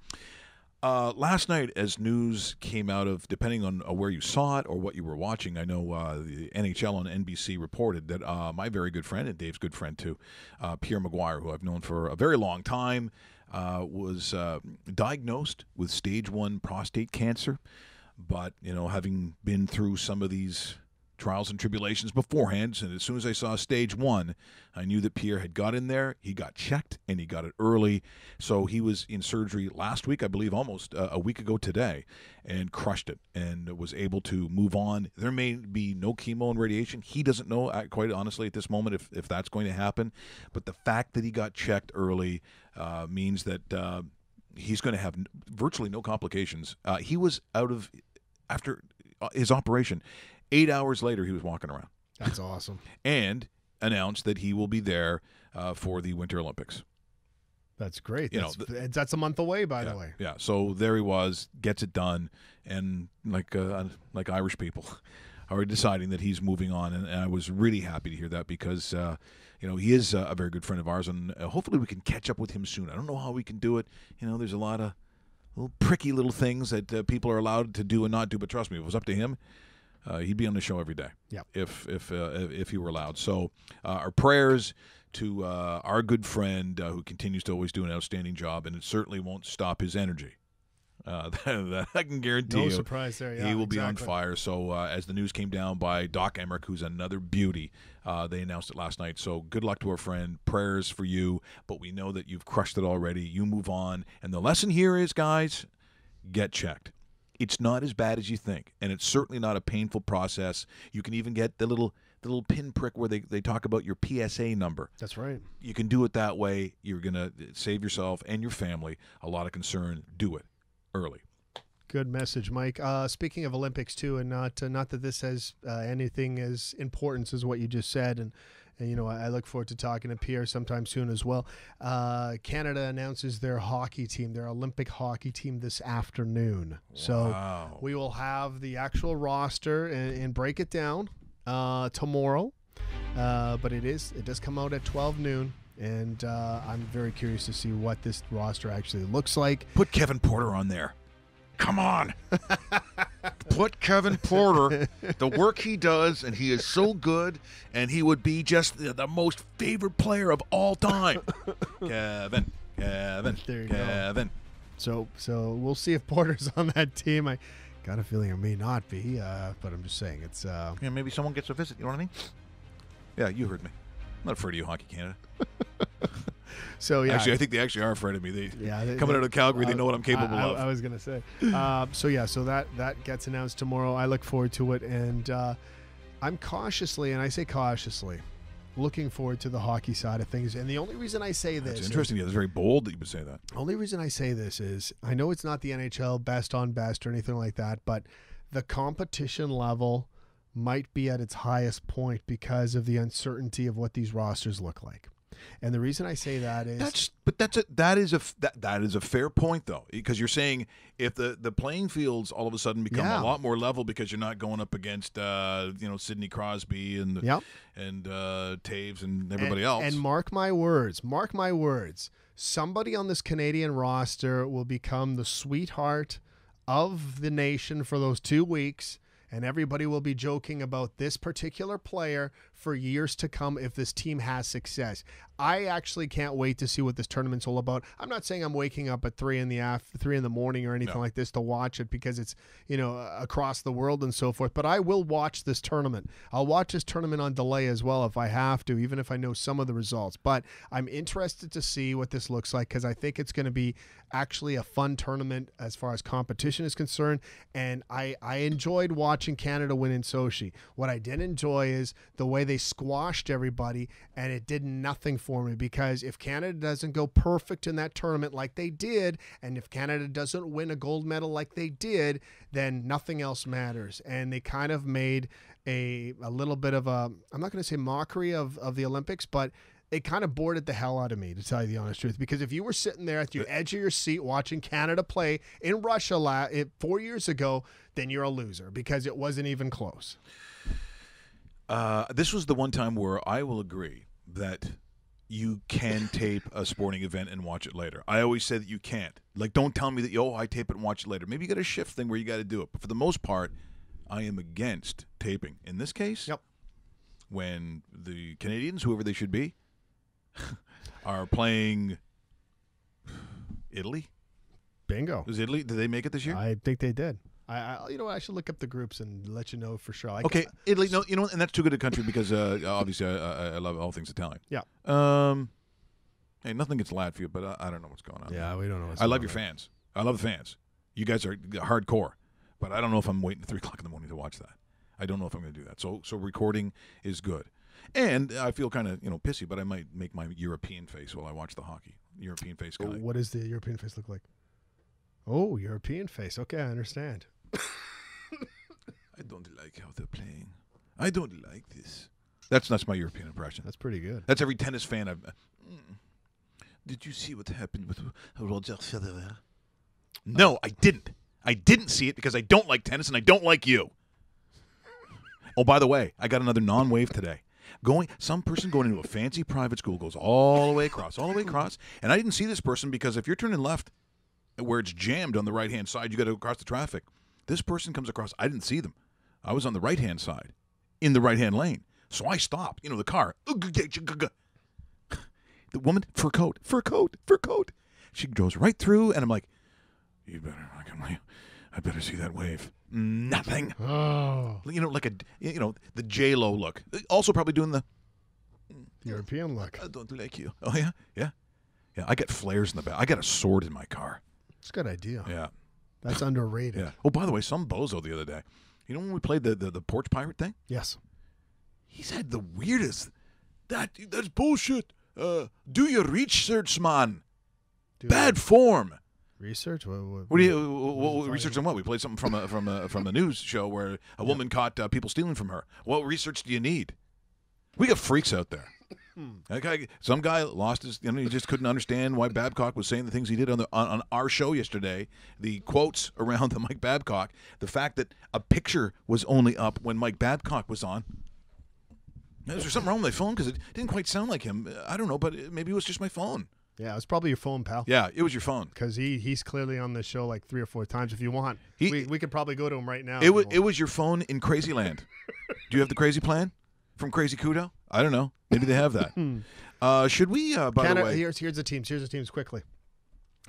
Last night, as news came out of, depending on where you saw it or what you were watching, I know the NHL on NBC reported that my very good friend, and Dave's good friend too, Pierre Maguire, who I've known for a very long time, was diagnosed with stage 1 prostate cancer. But, having been through some of these trials and tribulations beforehand, and as soon as I saw stage 1, I knew that Pierre had got in there. He got checked, and he got it early. So he was in surgery last week, I believe almost a week ago today, and crushed it and was able to move on. There may be no chemo and radiation. He doesn't know, quite honestly, at this moment if that's going to happen. But the fact that he got checked early means that he's going to have virtually no complications. He was after his operation, 8 hours later, he was walking around. That's awesome. And announced that he will be there for the Winter Olympics. That's great. That's a month away, by the way. Yeah. So there he was, gets it done, and like Irish people are deciding that he's moving on, and I was really happy to hear that because he is a very good friend of ours, and hopefully we can catch up with him soon. I don't know how we can do it. There's a lot of little pricky little things that people are allowed to do and not do, but trust me, if it was up to him, he'd be on the show every day. Yep. If he were allowed. So our prayers to our good friend who continues to always do an outstanding job, and it certainly won't stop his energy. That I can guarantee you. No surprise there. Yeah, he will be on fire. So as the news came down by Doc Emmerich, who's another beauty, they announced it last night. So good luck to our friend. Prayers for you. But we know that you've crushed it already. You move on. And the lesson here is, guys, get checked. It's not as bad as you think, and it's certainly not a painful process. You can even get the little the little pinprick where they talk about your PSA number. That's right. You can do it that way. You're going to save yourself and your family a lot of concern. Do it early. Good message, Mike. Speaking of Olympics too, and not that this has anything as importance as what you just said, and you know, I look forward to talking to Pierre sometime soon as well. Canada announces their hockey team, their Olympic hockey team, this afternoon. Wow. So we will have the actual roster and break it down tomorrow. But it does come out at 12 noon. And I'm very curious to see what this roster actually looks like. Put Kevin Porter on there. Come on. Put Kevin Porter, the work he does, and he is so good, and he would be just the most favorite player of all time. Kevin. There you Kevin. go. So we'll see if Porter's on that team. I got a feeling it may not be, but I'm just saying it's. Yeah, maybe someone gets a visit. You know what I mean? Yeah, you heard me. I'm not afraid of you, Hockey Canada. So yeah, actually, I think they actually are afraid of me. They coming out of Calgary, they know what I'm capable of. I was gonna say. So that gets announced tomorrow. I look forward to it, and I'm cautiously, and I say cautiously, looking forward to the hockey side of things. And the only reason I say this, it's interesting. It's very bold that you would say that. Only reason I say this is I know it's not the NHL best on best or anything like that, but the competition level might be at its highest point because of the uncertainty of what these rosters look like. And the reason I say that is that is a fair point, though, because you're saying if the playing fields all of a sudden become a lot more level because you're not going up against Sidney Crosby and Taves and everybody else. And mark my words, somebody on this Canadian roster will become the sweetheart of the nation for those 2 weeks. And everybody will be joking about this particular player for years to come if this team has success. I actually can't wait to see what this tournament's all about. I'm not saying I'm waking up at 3 in the morning or anything like this to watch it because it's, across the world and so forth. But I will watch this tournament. I'll watch this tournament on delay as well if I have to, even if I know some of the results. But I'm interested to see what this looks like because I think it's going to be actually a fun tournament as far as competition is concerned. And I enjoyed watching Canada win in Sochi. What I didn't enjoy is the way they squashed everybody, and it did nothing for me because if Canada doesn't go perfect in that tournament like they did, and if Canada doesn't win a gold medal like they did, then nothing else matters. And they kind of made a little bit of a, I'm not going to say mockery of the Olympics, but it kind of bored the hell out of me, to tell you the honest truth, because if you were sitting there at the edge of your seat watching Canada play in Russia 4 years ago, then you're a loser because it wasn't even close. This was the one time where I will agree that you can tape a sporting event and watch it later. I always say that you can't. Like, don't tell me that, I tape it and watch it later. Maybe you got a shift thing where you got to do it. But for the most part, I am against taping. In this case, when the Canadians, whoever they should be, are playing Italy. Bingo. Is Italy? Did they make it this year? I think they did. I should look up the groups and let you know for sure. Italy. No, and that's too good a country because obviously I love all things Italian. Yeah. Hey, nothing against Latvia, but I don't know what's going on. Yeah, we don't know. I love your fans. I love the fans. You guys are hardcore, but I don't know if I'm waiting at 3 o'clock in the morning to watch that. I don't know if I'm going to do that. So recording is good. And I feel kind of, pissy, but I might make my European face while I watch the hockey. European face guy. What does the European face look like? Oh, European face. Okay, I understand. I don't like how they're playing. I don't like this. That's my European impression. That's pretty good. That's every tennis fan I've... Did you see what happened with Roger Federer? No, I didn't. I didn't see it because I don't like tennis and I don't like you. Oh, by the way, I got another non-wave today. Some person going into a fancy private school goes all the way across, and I didn't see this person because if you're turning left where it's jammed on the right-hand side, you got to go across the traffic. This person comes across. I didn't see them. I was on the right-hand side in the right-hand lane. So I stopped, the car. The woman, fur coat. She goes right through, and I'm like, I better see that wave. Nothing. Oh. Like the J-Lo look. Also probably doing the European look. I don't like you. Oh, yeah? Yeah. Yeah, I got flares in the back. I got a sword in my car. It's a good idea. Yeah. That's underrated. Yeah. Oh, by the way, some bozo the other day. When we played the porch pirate thing? Yes. He's had the weirdest. That's bullshit. Do your research, man. Bad form. Research? What do you research on what? We played something from a news show where a woman caught people stealing from her. What research do you need? We got freaks out there. Some guy lost his. He just couldn't understand why Babcock was saying the things he did on our show yesterday. The quotes around the Mike Babcock. The fact that a picture was only up when Mike Babcock was on. Is there something wrong with my phone? Because it didn't quite sound like him. I don't know, but maybe it was just my phone. Yeah, it was probably your phone, pal. Yeah, it was your phone. Because he's clearly on the show like 3 or 4 times. If you want, we could probably go to him right now. It was your phone in Crazy Land. Do you have the Crazy Plan from Crazy Kudo? I don't know. Maybe they have that. Should we? By Canada, the way, here's the teams. Here's the teams quickly.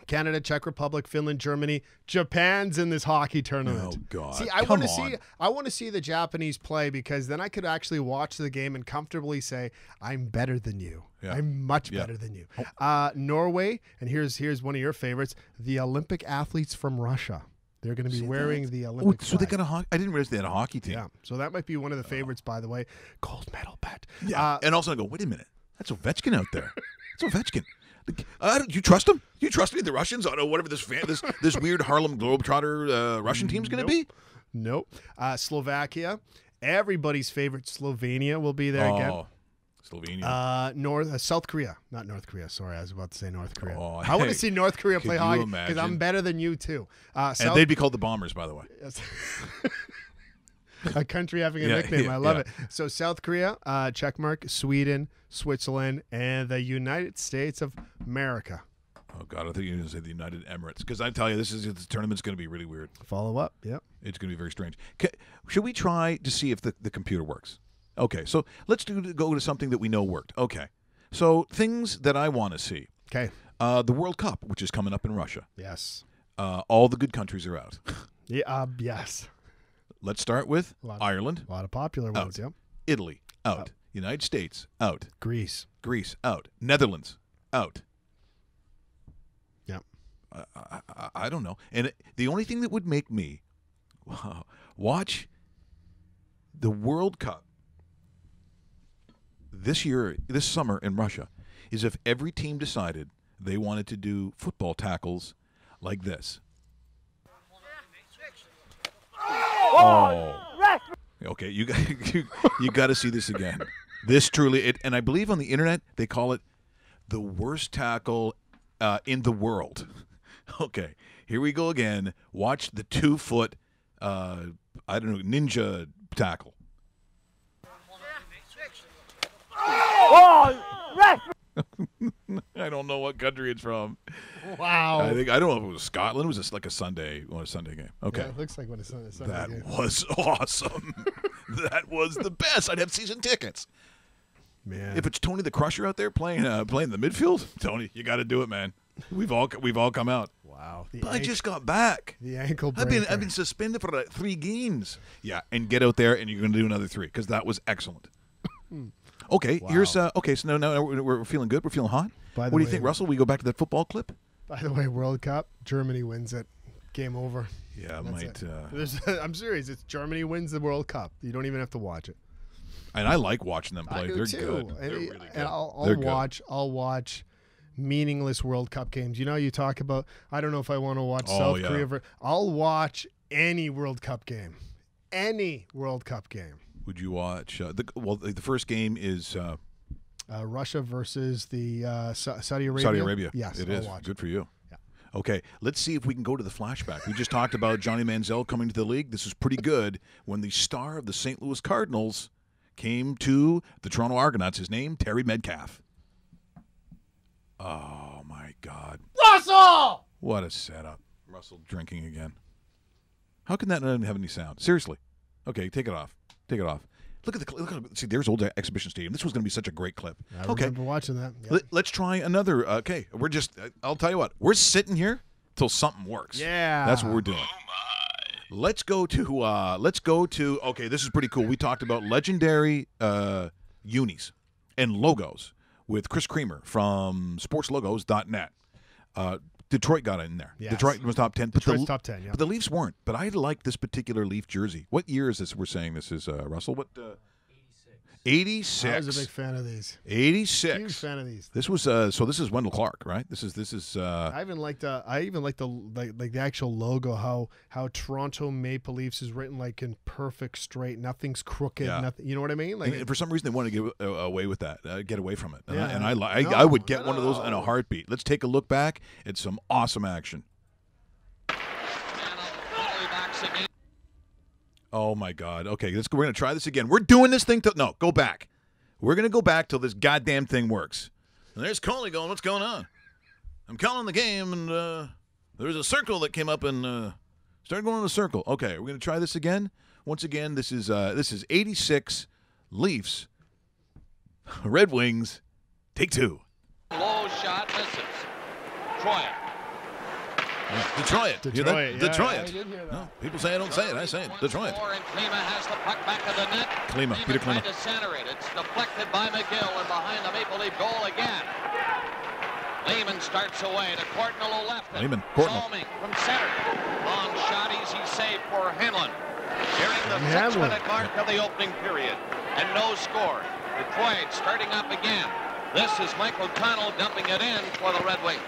Canada, Czech Republic, Finland, Germany, Japan's in this hockey tournament. Oh God! See, I want to see the Japanese play because then I could actually watch the game and comfortably say I'm better than you. Yeah. I'm much better than you. Norway, and here's one of your favorites: the Olympic athletes from Russia. They're going to be wearing the Olympic so they flag. got a hockey. I didn't realize they had a hockey team. Yeah, so that might be one of the favorites, by the way. Gold medal bet. Yeah, and also I go, wait a minute, that's Ovechkin out there. That's Ovechkin. You trust him? You trust me? The Russians? Whatever this weird Harlem Globetrotter Russian team's going to be? Nope. Slovakia, everybody's favorite Slovenia will be there again. Slovenia. South Korea, not North Korea. Sorry, I was about to say North Korea. Oh, I want to see North Korea play hockey because because I'm better than you too. And they'd be called the Bombers, by the way. A country having a nickname. I love it. So South Korea, checkmark, Sweden, Switzerland, and the United States of America. Oh, God, I think you're going to say the United Emirates. Because I tell you, this tournament's going to be really weird. Follow up, yep. It's going to be very strange. Should we try to see if the computer works? Okay, so let's go to something that we know worked. Okay, so things that I want to see. Okay. The World Cup, which is coming up in Russia. Yes. All the good countries are out. Yeah. Yes. Let's start with Ireland. A lot of popular ones, out. Italy, out. United States, out. Greece, out. Netherlands, out. Yeah. I don't know. And the only thing that would make me watch the World Cup this summer in Russia is if every team decided they wanted to do football tackles like this. Oh. Okay, you got to see this again. This truly, and I believe on the internet they call it the worst tackle in the world. Okay, here we go again. Watch the 2-foot, ninja tackle. I don't know what country it's from. Wow. I don't know if it was Scotland. It was like a Sunday game. Okay. Yeah, it looks like when it's Sunday that game. Was awesome. That was the best. I'd have season tickets. Man. If it's Tony the Crusher out there playing the midfield, Tony, you got to do it, man. We've all come out. Wow. But I just got back. The ankle breaker. I've been suspended for 3 games. Yeah, and get out there and you're going to do another 3 because that was excellent. Okay, wow. Here's so now we're feeling good. We're feeling hot. What do you think, Russell? We go back to that football clip? By the way, World Cup, Germany wins it. Game over. Yeah, might. I'm serious. It's Germany wins the World Cup. You don't even have to watch it. And I like watching them play. I do They're too. good. They're really good. I'll watch meaningless World Cup games. You know, you talk about. I don't know if I want to watch South Korea. I'll watch any World Cup game. Any World Cup game. Would you watch? The first game is Russia versus the Saudi Arabia. Saudi Arabia. Yes, it is. watch Good for you. Yeah. Okay, let's see if we can go to the flashback. We just talked about Johnny Manziel coming to the league. This is pretty good. When the star of the St. Louis Cardinals came to the Toronto Argonauts, his name, Terry Metcalf. Oh, my God. Russell! What a setup. Russell drinking again. How can that not have any sound? Seriously. Okay, take it off. Take it off. Look at see, there's old exhibition stadium. This was going to be such a great clip. I remember watching that. Yep. Let's try anher. Okay, we're just. I'll tell you what. We're sitting here till something works. Yeah, that's what we're doing. Oh my. Let's go to. Okay, this is pretty cool. We talked about legendary unis and logos with Chris Creamer from sportslogos.net. Detroit got in there. Yes. Detroit was top 10. Detroit's top 10, yeah. But the Leafs weren't. But I like this particular Leaf jersey. What year is this we're saying this is, Russell? What? 86. 86. I was a big fan of these. 86. Huge fan of these. This was so. This is Wendell Clark, right? This is. I even like the actual logo. How Toronto Maple Leafs is written like in perfect straight. Nothing's crooked. Yeah. Nothing. You know what I mean? Like and for some reason, they want to get away with that. Get away from it. Yeah. And I would get one of those in a heartbeat. Let's take a look back at some awesome action. Oh my God. Okay, we're going to try this again. We're doing this thing no, go back. We're going to go back till this goddamn thing works. And there's Coley going, what's going on? I'm calling the game, and there was a circle that came up and started going in a circle. Okay, we're going to try this again. Once again, this is 86 Leafs, Red Wings, take 2. Low shot misses. Troy. Detroit. Detroit. Detroit. Yeah, No, people say I don't say it. I say it. Detroit. And Klima has the puck back of the net. Klima. Peter Klima. Trying to center it. It's deflected by McGill and behind the Maple Leaf goal again. Lehman starts away to Courtnall left. Lehman. Courtnall. Solming from center. Long shot, easy save for Hanlon. Nearing the Hanlon. 6-minute mark of the opening period. And no score. Detroit starting up again. This is Michael Connell dumping it in for the Red Wings.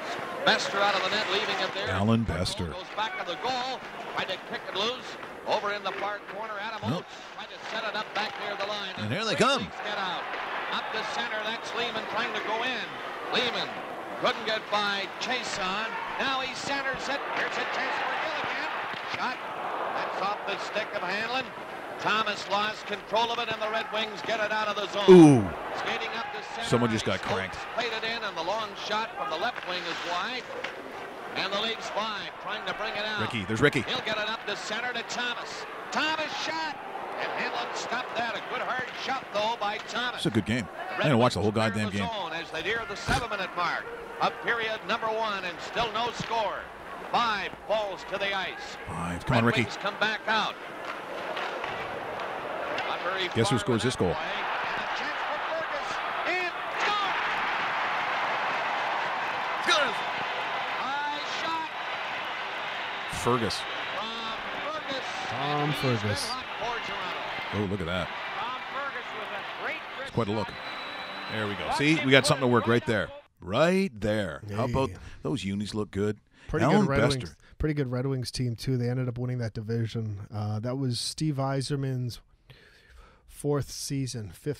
Bester out of the net, leaving it there. Alan Bester. Goes back to the goal. Tried to kick it loose. Over in the far corner, Adam Oates trying to set it up back near the line. And here they come. Get out. Up the center, that's Lehman trying to go in. Lehman couldn't get by Chason. Now he centers it. Here's a chance for Gill again. Shot. That's off the stick of Hanlon. Thomas lost control of it, and the Red Wings get it out of the zone. Ooh. Skating up the center. Someone just got cranked. Played it in, and the long shot from the left wing is wide. And the Leafs 5 trying to bring it out. Ricky. There's Ricky. He'll get it up the center to Thomas. Thomas shot. And Hanlon stopped that. A good hard shot, though, by Thomas. It's a good game. I didn't watch the whole goddamn game. As they near the 7-minute mark of period number 1, and still no score. 5 falls to the ice. 5. Come on, Ricky. Wings come back out. Guess who scores this goal? And a chance for Fergus. And score! Good. High shot Fergus. from Fergus. Tom Fergus. Still hot for Toronto. Oh, look at that. Tom Fergus with a great It's quite a look. There we go. See, we got something to work right there. Right there. How about those unis look good? Pretty Alan good Red Bester. Wings. Pretty good Red Wings team too. They ended up winning that division. That was Steve Yzerman's 5th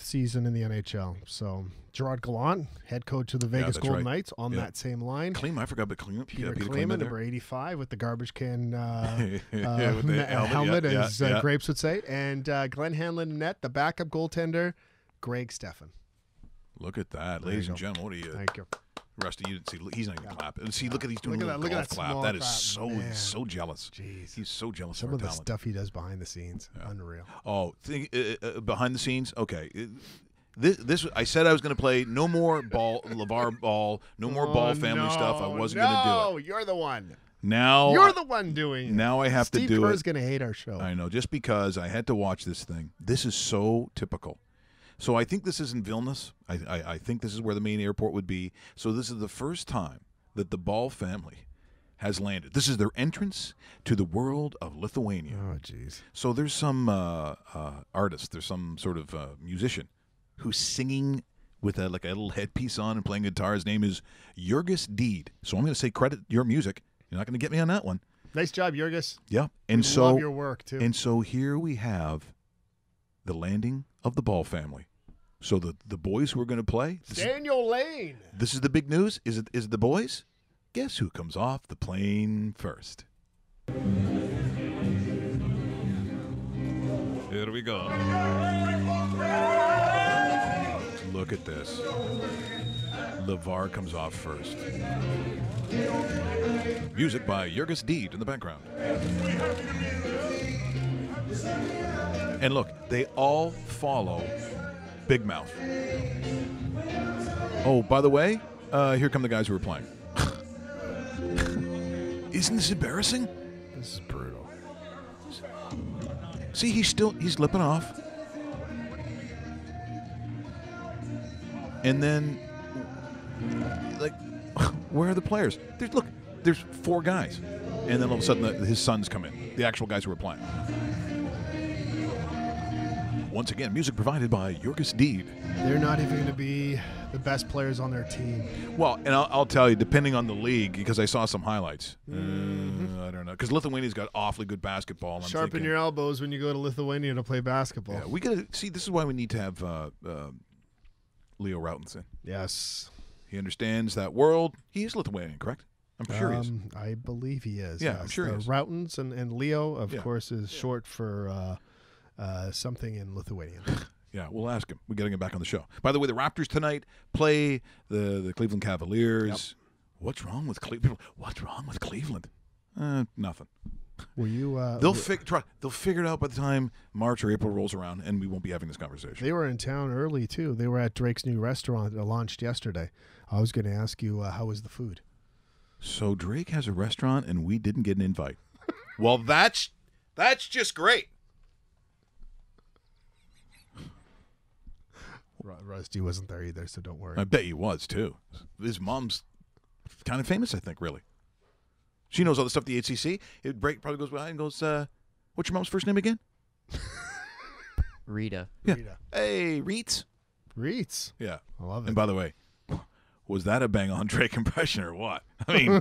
season in the NHL. So Gerard Gallant, head coach of the Vegas Golden Knights, on that same line. Klima, I forgot about Klima. Peter Klima Klima, there. number 85, with the garbage can with the helmet, yeah, as yeah. Grapes would say. And Glenn Hanlon in net, the backup goaltender, Greg Steffen. Look at that, There ladies you and go. gentlemen. What are you, Thank you. Rusty? You didn't see. He's not even clapping. See, look at these doing Look a at little that- look at golf that clap. small That is clap, so man. so jealous. Jeez. He's so jealous Some of of our the talent. stuff he does behind the scenes, unreal. Oh, behind the scenes. Okay, this I said I was going to play no more LeVar Ball, no more Ball family stuff. I wasn't going to do it. No, you're the one. Now You're the one doing it. Now I have Steve to do Kerr's it. going to hate our show. I know, just because I had to watch this thing. This is so typical. So I think this is in Vilnius. I think this is where the main airport would be. So this is the first time that the Ball family has landed. This is their entrance to the world of Lithuania. Oh, jeez. So there's some artist, there's some sort of musician who's singing with like a little headpiece on and playing guitar. His name is Jurgis Deed. So I'm going to say credit your music. You're not going to get me on that one. Nice job, Jurgis. Yeah. And We so love your work, too. And so here we have the landing of the Ball family. So the boys who are going to play. Daniel Lane. This is the big news. Is it the boys? Guess who comes off the plane first? Here we go. Look at this. LeVar comes off first. Music by Jurgis Deed in the background. And look, they all follow Big Mouth. Oh, by the way, here come the guys who are playing. Isn't this embarrassing? This is brutal. See, he's lipping off. And then, like, where are the players? There's 4 guys. And then all of a sudden his sons come in, the actual guys who were playing. Once again, music provided by Yorgis Deed. They're not even going to be the best players on their team. Well, and I'll tell you, depending on the league, because I saw some highlights. I don't know, because Lithuania's got awfully good basketball. Sharpen your elbows when you go to Lithuania to play basketball. Yeah, we gotta see. This is why we need to have Leo Rautenson. Yes, he understands that world. He is Lithuanian, correct? I'm sure he is. I believe he is. Yeah, yes. I'm sure he is. Rautens and Leo, of course, is short for something in Lithuanian. Yeah, we'll ask him. We got to get back on the show. By the way, the Raptors tonight play the Cleveland Cavaliers. Yep. What's wrong with Cleveland? What's wrong with Cleveland? Nothing. Were you? They'll figure it out by the time March or April rolls around, and we won't be having this conversation. They were in town early too. They were at Drake's new restaurant that launched yesterday. I was going to ask you how was the food. So Drake has a restaurant, and we didn't get an invite. Well, that's just great. Rusty wasn't there either, so don't worry. I bet he was too. His mom's kind of famous, I think. Really, she knows all the stuff at the HCC. Drake probably goes behind and goes, "What's your mom's first name again?" Rita. Yeah. Rita. Hey, Reets. Reets. Yeah, I love it. And by the way, was that a bang on Drake impression or what? I mean,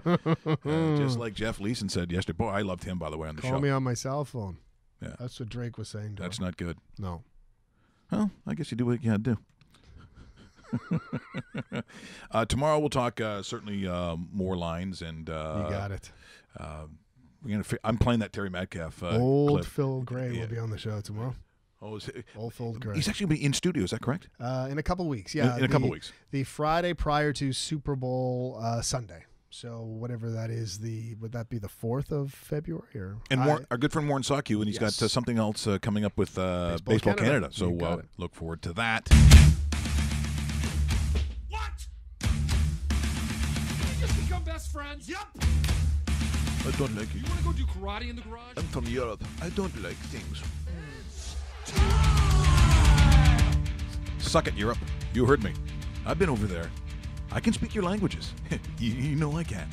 just like Jeff Leeson said yesterday. Boy, I loved him, by the way, on the show. Call me on my cell phone. Yeah, that's what Drake was saying to That's him. not good. No. Well, I guess you do what you got to do. Tomorrow we'll talk certainly more lines and you got it. I'm playing that Terry Metcalf Old clip. Phil Gray will be on the show tomorrow. Oh, is it? Old Phil Gray. He's actually going to be in studio. Is that correct? In a couple weeks. Yeah, in a couple weeks. The Friday prior to Super Bowl Sunday. So whatever that is, would that be the 4th of February? Or and our good friend Warren Sawku, and he's got something else coming up with Baseball Canada. So look forward to that. What? We just become best friends? Yep. I don't like it. You want to go do karate in the garage? I'm from Europe. I don't like things. Suck it, Europe. You heard me. I've been over there. I can speak your languages. You know I can.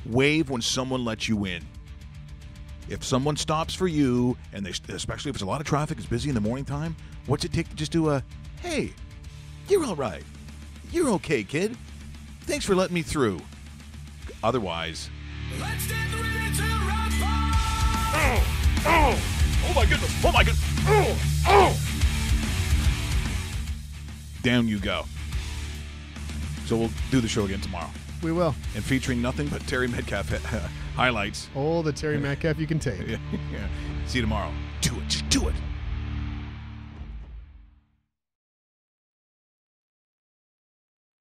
Wave when someone lets you in. If someone stops for you, and especially if it's a lot of traffic, it's busy in the morning time, what's it take to just do a, hey, you're all right. You're okay, kid. Thanks for letting me through. Otherwise... Let's get ready to rock. Oh my goodness. Oh my goodness. Down you go. So we'll do the show again tomorrow. We will. And featuring nothing but Terry Metcalf highlights. Oh, the Terry Metcalf you can take. Yeah. See you tomorrow. Do it. Just do it.